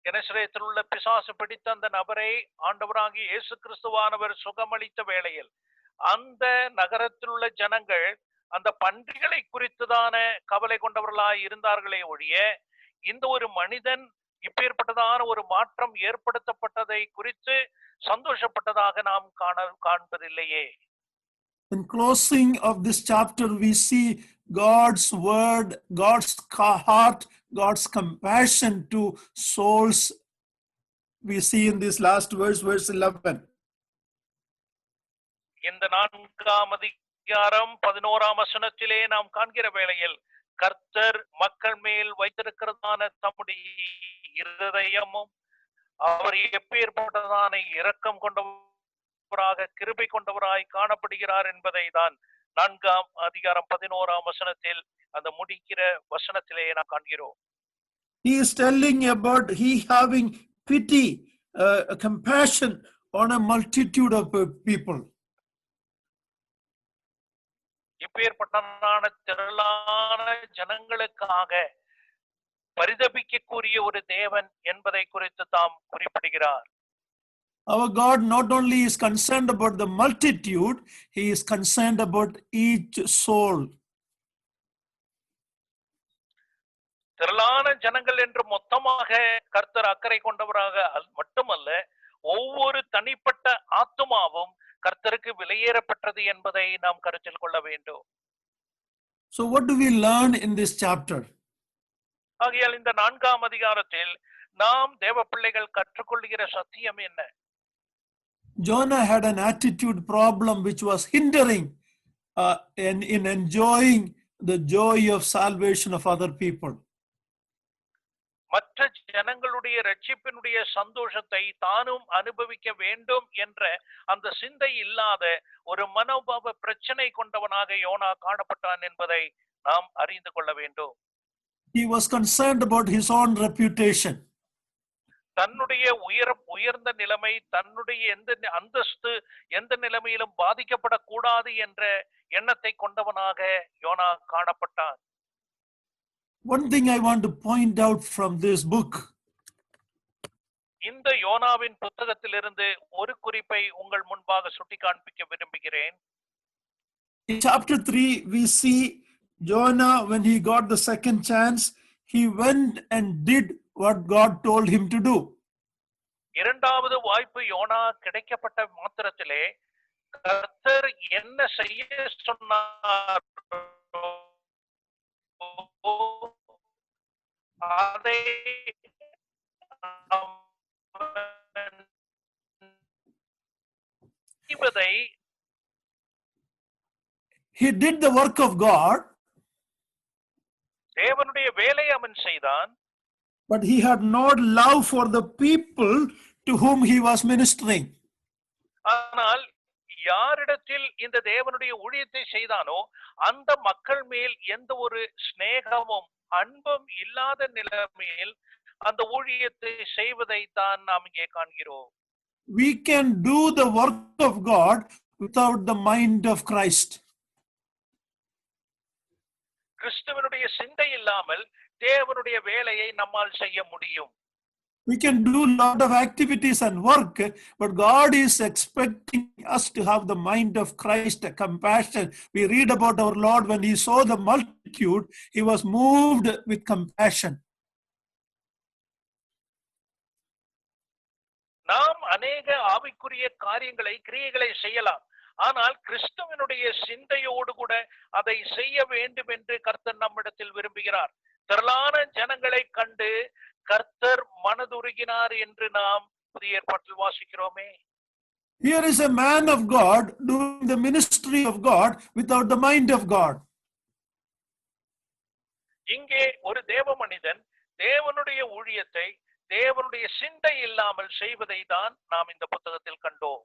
S2: கெனசரேத்தில் உள்ள பிசாசு பிடித்த அந்த நபரை ஆண்டவராகிய இயேசு கிறிஸ்துவானவர் சுகமளித்த வேளையில் அந்த நகரத்தில் உள்ள ஜனங்கள் அந்த பன்றிகளை குறித்துதான கவலை கொண்டவர்களாய் இருந்தார்களே ஒழிய இந்த ஒரு மனிதன் இப்பேற்பட்டதான ஒரு மாற்றம் ஏற்படுத்தப்பட்டதை குறித்து சந்தோஷப்பட்டதாக நாம் காண்பதில்லையே.
S1: In closing of this chapter, we see God's word, God's heart, God's compassion to souls. We see in this last verse, verse 11.
S2: இந்த 4ஆம் அதிகாரம் 11ஆம் வசனத்திலே நாம் காண்கிற வேளையில் கர்த்தர் மக்கள் மேல் வைத்திருக்கிறதான தம்முடைய இருதயமும் அவர் எப்பேற்பட்டதான இரக்கம் கொண்டவராக கிருபை கொண்டவராய் காணப்படுகிறார் என்பதை தான் 4ஆம் அதிகாரம் 11ஆம் வசனத்தில் அந்த முடிக்கிற வசனத்திலே நாம் காண்கிறோம்.
S1: He is telling about he having pity, compassion on a multitude of people.
S2: இப்பேற்பட்டதான திரளான ஜனங்களுக்காக பரிதபிக்கக்கூடிய ஒரு தேவன் என்பதை குறித்து தாம் குறிப்பிடுகிறார்.
S1: Our God not only is concerned about the multitude, he is concerned about each soul.
S2: திரளான ஜனங்கள் என்று மொத்தமாக கர்த்தர் அக்கறை கொண்டவராக மட்டுமல்ல, ஒவ்வொரு தனிப்பட்ட ஆத்துமாவும் கர்த்தருக்கு விலையேறப்பட்டது என்பதை நாம் கருத்தில் கொள்ள வேண்டும்.
S1: So what do we learn in this chapter?
S2: ஆகையால் இந்த 4ஆம் அதிகாரத்தில் நாம் தேவ பிள்ளைகள் கற்றுக்கொள்கிற சத்தியம் என்ன?
S1: Jonah had an attitude problem which was hindering in enjoying the joy of salvation of other people.
S2: மற்ற ஜனங்களுடைய ரட்சிப்பினுடைய சந்தோஷத்தை தானும் அனுபவிக்க வேண்டும் என்ற அந்த சிந்தை இல்லாத ஒரு மனோபாவ பிரச்சனை கொண்டவனாக யோனா காணப்பட்டான் என்பதை நாம் அறிந்து கொள்ள வேண்டும்.
S1: He was concerned about his own reputation.
S2: தன்னுடைய உயர்ந்த நிலைமை, தன்னுடைய எந்த அந்தஸ்து எந்த நிலைமையிலும் பாதிக்கப்படக்கூடாது என்ற எண்ணத்தை கொண்டவனாக YONO காணப்பட்டான்.
S1: One thing I want to point out from this book.
S2: இந்த யோனாவின் புத்தகத்திலிருந்து ஒரு குறிப்பை உங்கள் முன்பாக சுட்டி காண்பிக்க விரும்புகிறேன்.
S1: In chapter 3 we see Jonah, when he got the second chance, he went and did what God told him to do.
S2: இரண்டாவது வாய்ப்பு யோனா கிடைக்கப்பட்ட மாத்திரத்திலே கர்த்தர் என்ன செய்ய சொன்னார் அதை
S1: he did the work of God,
S2: தேவனுடைய வேலையை அவன் செய்தான்.
S1: but he had not love for the people to whom he was ministering.
S2: ஆனால் யாரிடத்தில் இந்த தேவனுடைய ஊழியத்தை செய்தானோ அந்த மக்கள் மேல் எந்த ஒரு ஸ்நேகமும் அன்பும் இல்லாத நிலைமையில் அந்த ஊழியத்தை செய்வதை தான் நாம் இங்கே காண்கிறோம்.
S1: We can do the work of God without the mind of Christ.
S2: கிறிஸ்துவனுடைய சிந்தை இல்லாமல் தேவனுடைய வேலையை நம்மால் செய்ய முடியும்.
S1: We can do a lot of activities and work, but God is expecting us to have the mind of Christ, a compassion. We read about our Lord when he saw the multitude, he was moved with compassion.
S2: நாம் அநேக ஆவிக்குரிய காரியங்களை கிரியைகளை செய்யலாம், ஆனால் கிறிஸ்துவனுடைய சிந்தையோடு கூட அதை செய்ய வேண்டும் என்று கர்த்தர் நம்மிடத்தில் விரும்புகிறார். திரளான ஜனங்களை கண்டு கர்த்தர் மனதுருகினார் என்று நாம் புதிய ஏற்பாட்டில் வாசிக்கிறோமே.
S1: Here is a man of God doing the ministry of God without the mind of God.
S2: இங்கே ஒரு தேவ மனிதன் தேவனுடைய ஊழியத்தை தேவனுடைய சிந்தை இல்லாமல் செய்வதை தான் நாம் இந்த புத்தகத்தில் கண்டோம்.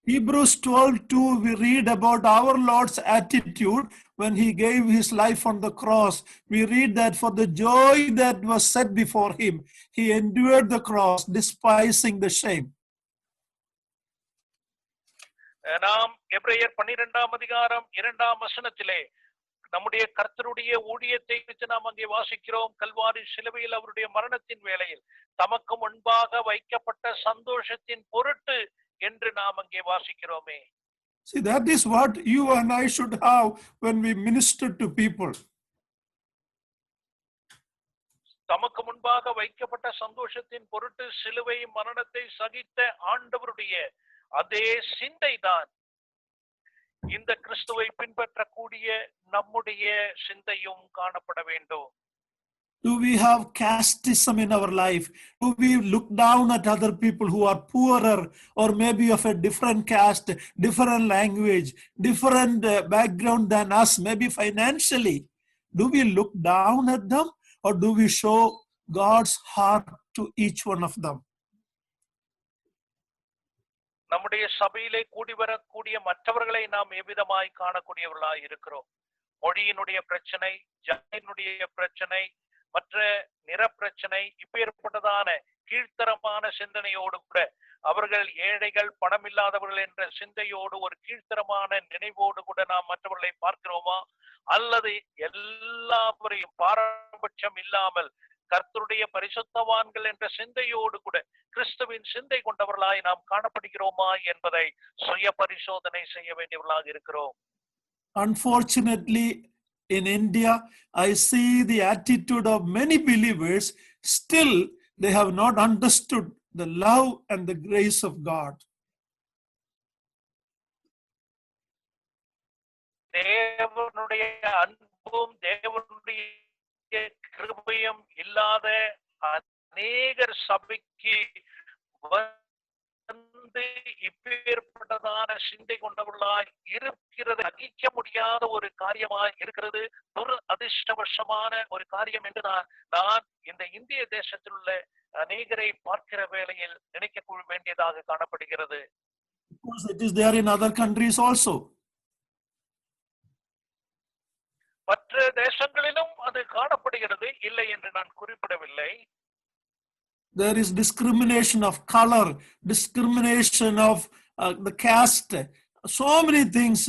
S1: Hebrews 12:2 we read about our Lord's attitude when he gave his life on the cross. We read that for the joy that was set before him, he endured the cross, despising the shame.
S2: நாம் எபிரேயர் 12ஆம் அதிகாரம் 2ஆம் வசனத்திலே நம்முடைய கர்த்தருடைய ஊழியத்தை குறித்து நாம் அங்கே வாசிக்கிறோம். கல்வாரி சிலுவையில் அவருடைய மரணத்தின் வேளையில் தமக்கு முன்பாக வைக்கப்பட்ட சந்தோஷத்தின் பொருட்டு என்று நாம் அங்கே வாசிக்கிறோமே.
S1: See, that is what you and I should have when we minister to people.
S2: தமக்கு முன்பாக வைக்கப்பட்ட சந்தோஷத்தின் பொருட்டு சிலுவை மரணத்தை சகித்த ஆண்டவருடைய அதே சிந்தை தான் இந்த கிறிஸ்துவை பின்பற்றக்கூடிய நம்முடைய சிந்தையும் காணப்பட வேண்டும்.
S1: Do we have casteism in our life? Do we look down at other people who are poorer or maybe of a different caste, different language, different background than us, maybe financially? Do we look down at them or do we show God's heart to each one of them?
S2: நம்முடைய சபையிலே கூடி வரக்கூடிய மற்றவர்களை நாம் எவ்விதமாய் காணக்கூடியவர்களாய் இருக்கிறோம். மொழியினுடைய பிரச்சனை, ஜாதியினுடைய பிரச்சனை, மற்ற நிற பிரச்சனை, இப்பேற்பட்டதான கீழ்த்தரமான சிந்தனையோடு கூட அவர்கள் ஏழைகள், பணம் இல்லாதவர்கள் என்ற சிந்தையோடு ஒரு கீழ்த்தரமான நினைவோடு கூட நாம் மற்றவர்களை பார்க்கிறோமா? அல்லது எல்லாவரையும் பாரபட்சம் இல்லாமல் கர்த்தருடைய பரிசுத்தவான்கள் என்ற சிந்தையோடு கூட கிறிஸ்துவின் சிந்தை கொண்டவர்களாய் நாம் காணப்படுகிறோமா என்பதை சுய பரிசோதனை செய்ய வேண்டியவர்களாக இருக்கிறோம்.
S1: Unfortunately, in India, I see the attitude of many believers. Still, they have not understood the love and the grace of God.
S2: தேவனுடைய அன்பும் தேவனுடைய கிருபையும் இல்லாத அநேகர் சபைக்கு வந்து இப்பேற்பட்டதான சிந்தை கொண்டவர்களாய் இருக்கிறது அகிக்க முடியாத ஒரு காரியமாய் இருக்கிறது. அதிர்ஷ்டவசமான ஒரு காரியம் என்று நான் இந்த இந்திய தேசத்தில் உள்ள அநேகரை பார்க்கிற வேளையில் நினைக்க வேண்டியதாக காணப்படுகிறது.
S1: Of course, it is there in other countries also.
S2: மற்ற தேசங்களிலும் அது காணப்படுகிறது, இல்லை என்று நான் குறிப்பிடவில்லை.
S1: There is discrimination of color, discrimination of the caste, so many things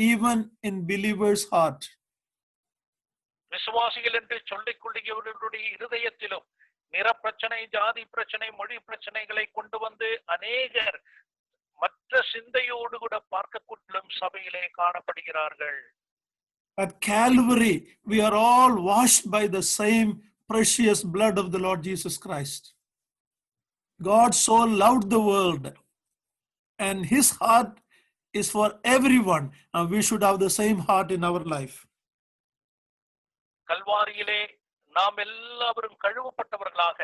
S1: even in believers' heart.
S2: விசுவாசிகள் என்று சொல்லிக் கொள்ளுகிறவர்களுடைய இருதயத்திலும் நிற பிரச்சனை, ஜாதி பிரச்சனை, மொழி பிரச்சனைகளை கொண்டு வந்து அநேகர் மற்ற சிந்தையோடு கூட பார்க்கக்கூடும் சபையிலே காணப்படுகிறார்கள்.
S1: At Calvary, we are all washed by the same precious blood of the Lord Jesus Christ. God so loved the world, and his heart is for everyone, and we should have the same heart in our life.
S2: கல்வாரியிலே நாம் எல்லாரும் கழுவப்பட்டவர்களாக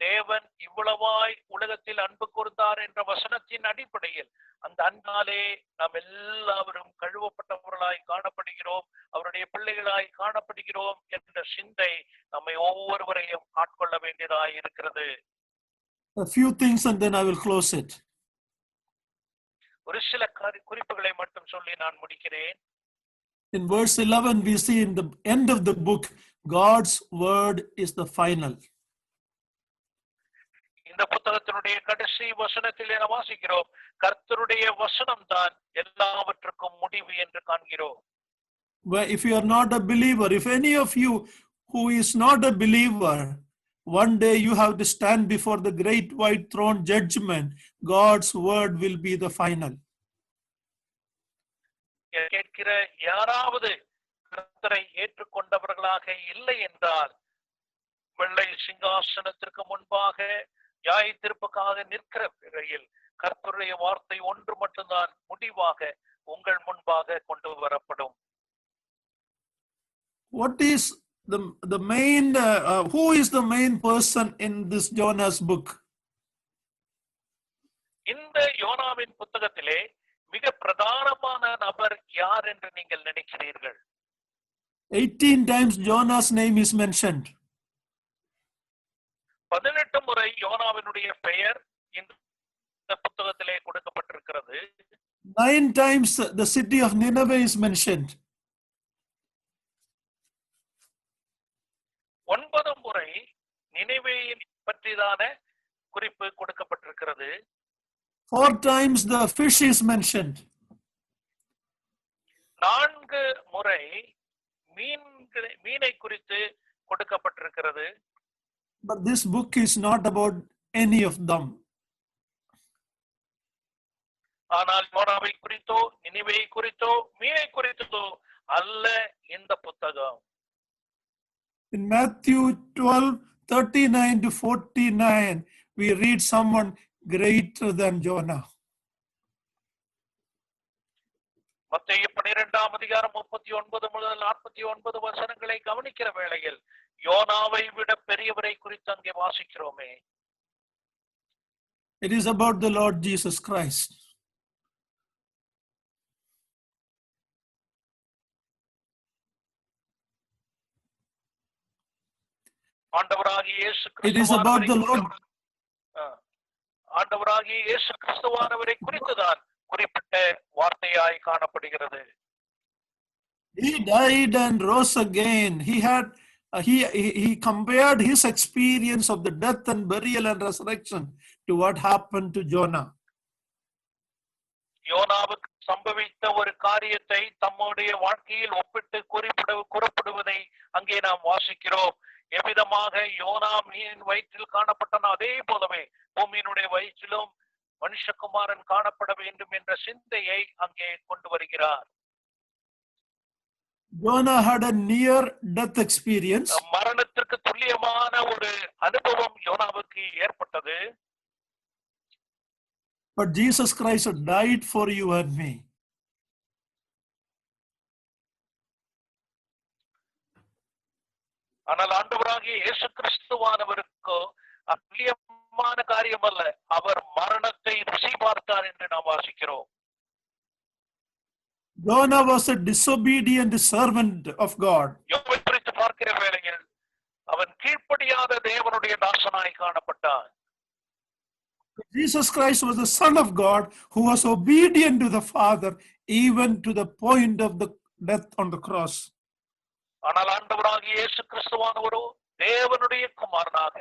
S2: தேவன் இவ்வளவாய் உலகத்தில் அன்பு கூர்ந்தார் என்ற வசனத்தின் அடிப்படையில் அந்த அன்பாலே நாம் எல்லாரும் கழுவப்பட்டவர்களாய் காணப்படுகிறோம், அவருடைய பிள்ளைகளாய் காணப்படுகிறோம் என்ற சிந்தை நம்மை ஒவ்வொருவரையும் ஆட்கொள்ள வேண்டியதாய் இருக்கிறது.
S1: A few things and then I will close it.
S2: ஒரு சில குறிப்புகளை மட்டும் சொல்லி நான் முடிக்கிறேன்.
S1: In verse 11, we see in the end of the book, God's word is the final.
S2: இந்த புத்தகத்தினுடைய கடைசி வசனத்திலே நாம் வாசிக்கிறோம், கர்த்தருடைய வசனம் தான் எல்லாவற்றுக்கும் முடிவு என்று காண்கிறோம்.
S1: If you are not a believer, if any of you who is not a believer, one day you have to stand before the great white throne judgment, God's word will be the final.
S2: கேட்கிற யாராவது கர்த்தரை ஏற்றுக்கொண்டவர்களாக இல்லை என்றால் வெள்ளை சிங்காசனத்திற்கு முன்பாக நியாய தீர்ப்புக்காக நிற்கிற வேளையில் கர்த்தருடைய வார்த்தை ஒன்று மட்டும்தான் முடிவாக உங்கள் முன்பாக கொண்டு வரப்படும்.
S1: What is the main who is the main person in this Jonah's book?
S2: இந்த யோனாவின் புத்தகத்திலே மிக பிரதானமான நபர் யார் என்று நீங்கள் நினைக்கிறீர்கள்?
S1: 18 times Jonah's name is mentioned.
S2: 18 முறை யோனாவினுடைய பெயர் இந்த புத்தகத்திலே கொடுக்கப்பட்டிருக்கிறது.
S1: 9 times the city of Nineveh is mentioned.
S2: 9 முறை நினிவேயின் பற்றிதான குறிப்பு கொடுக்கப்பட்டிருக்கிறது.
S1: 4 times the fish is mentioned.
S2: 4 முறை மீனை குறித்து கொடுக்கப்பட்டிருக்கிறது.
S1: But this book is not about any of them.
S2: ஆனால் யோனாவை குறித்தோ நினிவேயை குறித்தோ மீனை குறித்தோ அல்ல இந்த புத்தகம்.
S1: In Matthew 12:39 to 49, we read someone greater than Jonah.
S2: மத்தேயு 12ஆம் அதிகாரம் 39 முதல் 49 வசனங்களை கவனிக்கிற வேளையில் யோனாவை விட பெரியவரை குறித்து அங்கே வாசிக்கிறோமே.
S1: It is about the Lord Jesus Christ.
S2: ஆண்டவராகிய இயேசு
S1: It is about the Lord.
S2: ஆண்டவராகிய இயேசு கிறிஸ்துவானவரை குறித்துதான் குறிப்பிட்ட வார்த்தையாய் காணப்படுகிறது.
S1: He died and rose again. He compared his experience of the death and burial and resurrection to what happened to Jonah.
S2: யோனாவுக்கு சம்பவித்த ஒரு காரியத்தை தம்முடைய வாழ்க்கையில் ஒப்பிட்டு குறிப்பிடுவதை அங்கே நாம் வாசிக்கிறோம். எவ்விதமாக யோனா மீன் வயிற்றில் காணப்பட்டான், அதே போலவே பூமியினுடைய வயிற்றிலும் மனுஷகுமாரன் காணப்பட வேண்டும் என்ற சிந்தையை அங்கே கொண்டு வருகிறார்.
S1: Jonah had a near death experience.
S2: மரணத்திற்கு துல்லியமான ஒரு அனுபவம் யோனாவுக்கு ஏற்பட்டது.
S1: But Jesus Christ died for you and me.
S2: ஆனால் ஆண்டவராகிய இயேசு கிறிஸ்துவானவருக்கு துல்லியமான காரியம் அல்ல, அவர் மரணத்தை ருசி பார்த்தார் என்று நாம் வாசிக்கிறோம்.
S1: Jonah was a disobedient servant of God.
S2: யோபை குறித்து பார்க்கிற வேளையில் அவன் கீழ்ப்படியாத தேவனுடைய தாசனாய் காணப்பட்டான்.
S1: Jesus Christ was the Son of God who was obedient to the Father even to the point of the death on the cross.
S2: ஆனால் ஆண்டவராகிய இயேசு கிறிஸ்துவானவரோ தேவனுடைய குமாரனாக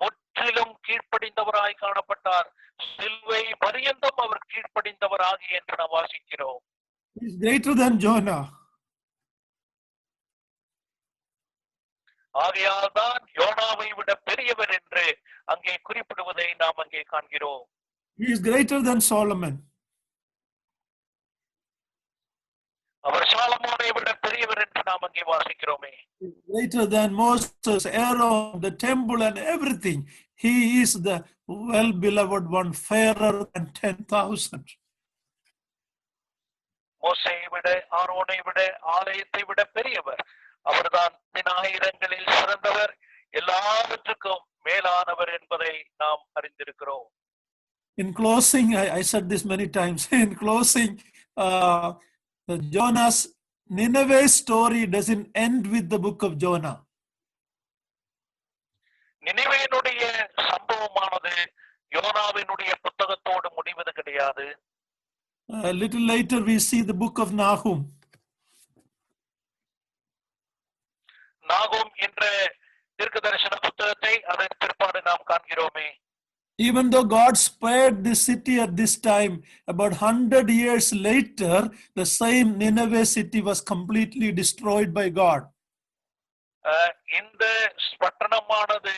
S2: முற்றிலும் கீழ்ப்படிந்தவராய் காணப்பட்டார். சிலுவை பரியந்தம் அவர் கீழ்ப்படிந்தவராகி என்று நாம் வாசிக்கிறோம்.
S1: He is greater than Jonah.
S2: ஆகையால் தான் யோனாவை விட பெரியவர் என்று அங்கே குறிப்பிடுவதை நாம் அங்கே காண்கிறோம்.
S1: He is greater than Solomon.
S2: அவர் சாலமோனை விட பெரியவர் என்று நாம் அங்கே வாசிக்கிறோமே.
S1: Greater than Moses, Aaron, the temple and everything. He is the well-beloved one, fairer than 10,000.
S2: மோசேயை விட, ஆரோனை விட, ஆலயத்தை விட பெரியவர். அவர்தான் 10,000களில் சிறந்தவர், எல்லாவற்றுக்கும் மேலானவர் என்பதை நாம் அறிந்திருக்கிறோம்.
S1: In closing, I said this many times. In closing, Jonah's Nineveh story doesn't end with the book of Jonah.
S2: நினிவேயினுடைய சம்பவமானது யோனாவினுடைய புத்தகத்தோடு முடிவது கிடையாது.
S1: A little later, we see the book of Nahum.
S2: நாகூம் என்ற தீர்க்கதரிசன புத்தகத்தை அதன் பிற்பாடு நாம் காண்கிறோமே.
S1: Even though God spared this city at this time, about 100 years later, the same Nineveh city was completely destroyed by God.
S2: இந்த பட்டணமானது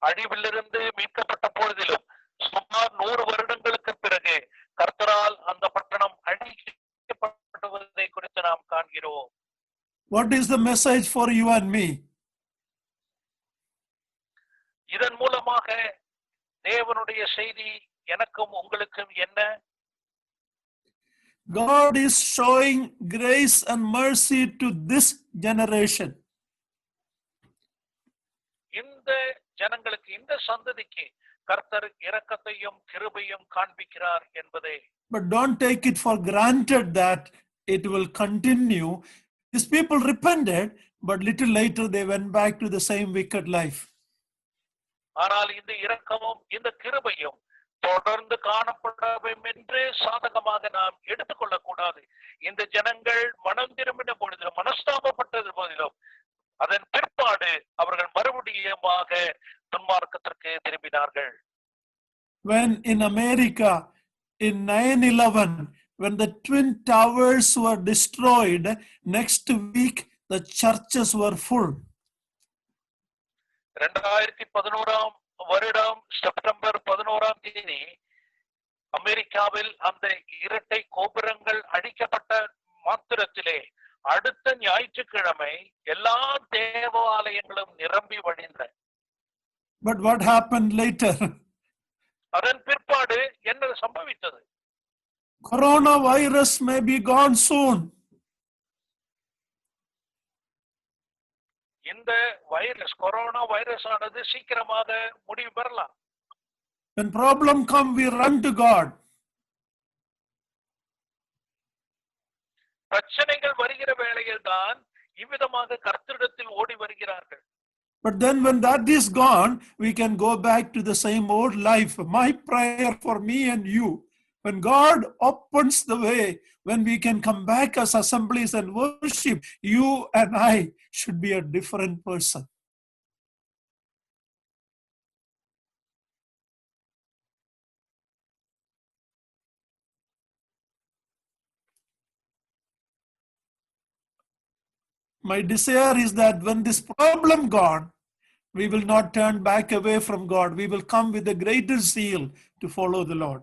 S2: அழிவிலிருந்து மீட்கப்பட்ட பொழுதிலும் சுமார் 100 வருடங்களுக்கு பிறகு கர்த்தரால் அந்த பட்டணம் அழிக்கப்படுவதை குறித்து நாம் காண்கிறோம்.
S1: What is the message for you and me?
S2: இதன் மூலமாக தேவனுடைய செய்தி எனக்கும் உங்களுக்கும் என்ன?
S1: God is showing grace and mercy to this generation.
S2: இந்த ஜனங்களுக்கு, இந்த சந்ததிக்கு கர்த்தர் இரக்கத்தையும் கிருபையும் காண்பிக்கிறார் என்பதே.
S1: But don't take it for granted that it will continue. These people repented, but little later they went back to the same wicked life.
S2: ஆனால் இந்த இரக்கமும் இந்த கிருபையும் தொடர்ந்து காணப்படும் என்று சாதகமாக நாம் எடுத்துக்கொள்ளக் கூடாது. இந்த ஜனங்கள் மனம் திரும்பின பொழுதிலும், மனஸ்தாபப்பட்டது போதிலும், அதன் பிற்பாடு அவர்கள் மறுபடியுமாக துன்மார்க்கத்திற்கு திரும்பினார்கள்.
S1: When in America, in 9/11, when the Twin Towers were destroyed, next week the churches were full.
S2: 2011 வருடம் செப்டம்பர் 11 அமெரிக்காவில் அந்த இரட்டை கோபுரங்கள் அழிக்கப்பட்ட மாத்திரத்திலே அடுத்த ஞாயிற்றுக்கிழமை எல்லா தேவாலயங்களும் நிரம்பி வழிந்தன.
S1: But what happened later?
S2: அதன் பிற்பாடு என்ன சம்பவித்தது?
S1: Coronavirus may be gone soon.
S2: இந்த வைரஸ், கொரோனா வைரஸ் ஆனது சீக்கிரமாக முடிவு பெறலாம்.
S1: When problem come, we run to God.
S2: பிரச்சனைகள் வருகிற வேளையில் தான் இவ்விதமாக கர்த்தரிடத்தில் ஓடி வருகிறார்கள்.
S1: But then when that is gone, we can go back to the same old life. My prayer for me and you, when God opens the way, when we can come back as assemblies and worship, you and I should be a different person. My desire is that when this problem gone, We will not turn back away from God. We will come with a greater zeal to follow the Lord.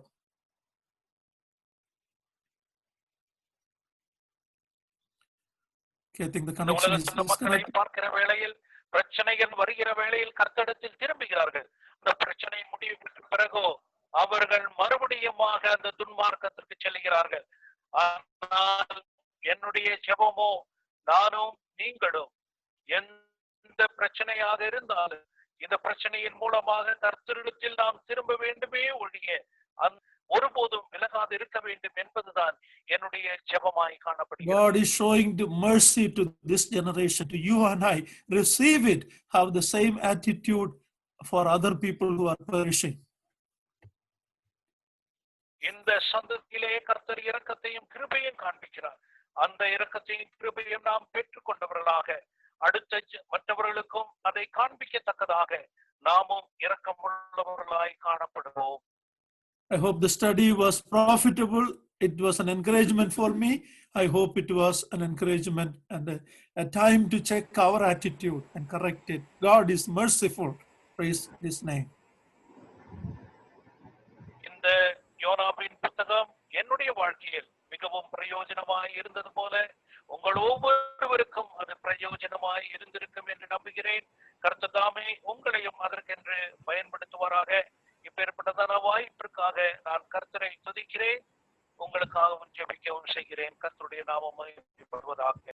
S1: Okay, I think the
S2: இந்த
S1: connection is
S2: உலகத்தில் மக்களை
S1: disconnected.
S2: பார்க்கிற வேளையில், பிரச்சனைகள் வருகிற வேளையில் கர்த்தரிடத்தில் திரும்புகிறார்கள். இந்த பிரச்சனை முடிவுக்கு பிறகோ அவர்கள் மறுபடியுமாக அந்த துன்மார்க்கத்திற்கு செல்கிறார்கள். ஆனால் என்னுடைய ஜெபமோ, நானும் நீங்களும் எந்த பிரச்சனையாக இருந்தாலும் இந்த பிரச்சனையின் மூலமாக கர்த்தரிடத்தில் நாம் திரும்ப வேண்டுமே ஒழிய ஒருபோதும் விலகாது இருக்க வேண்டும் என்பதுதான் என்னுடைய ஜெபமாய் காணப்படுகிறது.
S1: God is showing the mercy to this generation, to you and I. Receive it. Have the same attitude for other people who are perishing.
S2: இந்த சந்ததியிலே கர்த்தர் இரக்கத்தையும் கிருபையும் காண்பிக்கிறார். அந்த இரக்கத்தையும் கிருபையும் நாம் பெற்றுக் கொண்டவர்களாக அடுத்த மற்றவர்களுக்கும் அதை காண்பிக்கத்தக்கதாக நாமும் இரக்கமுள்ளவர்களாய் காணப்படுவோம்.
S1: I hope the study was profitable. It was an encouragement for me. I hope it was an encouragement and a time to check our attitude and correct it. God is merciful. Praise His name.
S2: இந்த யோனாவின் புத்தகம் என்னுடைய வாழ்க்கையில் மிகவும் பிரயோஜனமாய் இருந்தது போல உங்கள் ஒவ்வொருவருக்கும் அது பிரயோஜனமாய் இருந்திருக்கும் என்று நம்புகிறேன். கர்த்தர் தாமே உங்களையும் அதற்கென்று பயன்படுத்துவாராக. இப்பேற்பட்டதான வாய்ப்பிற்காக நான் கர்த்தரை துதிக்கிறேன். உங்களுக்காகவும் ஜெபிக்கவும் செய்கிறேன். கர்த்தருடைய நாமம் மகிமைப்படுவதாக.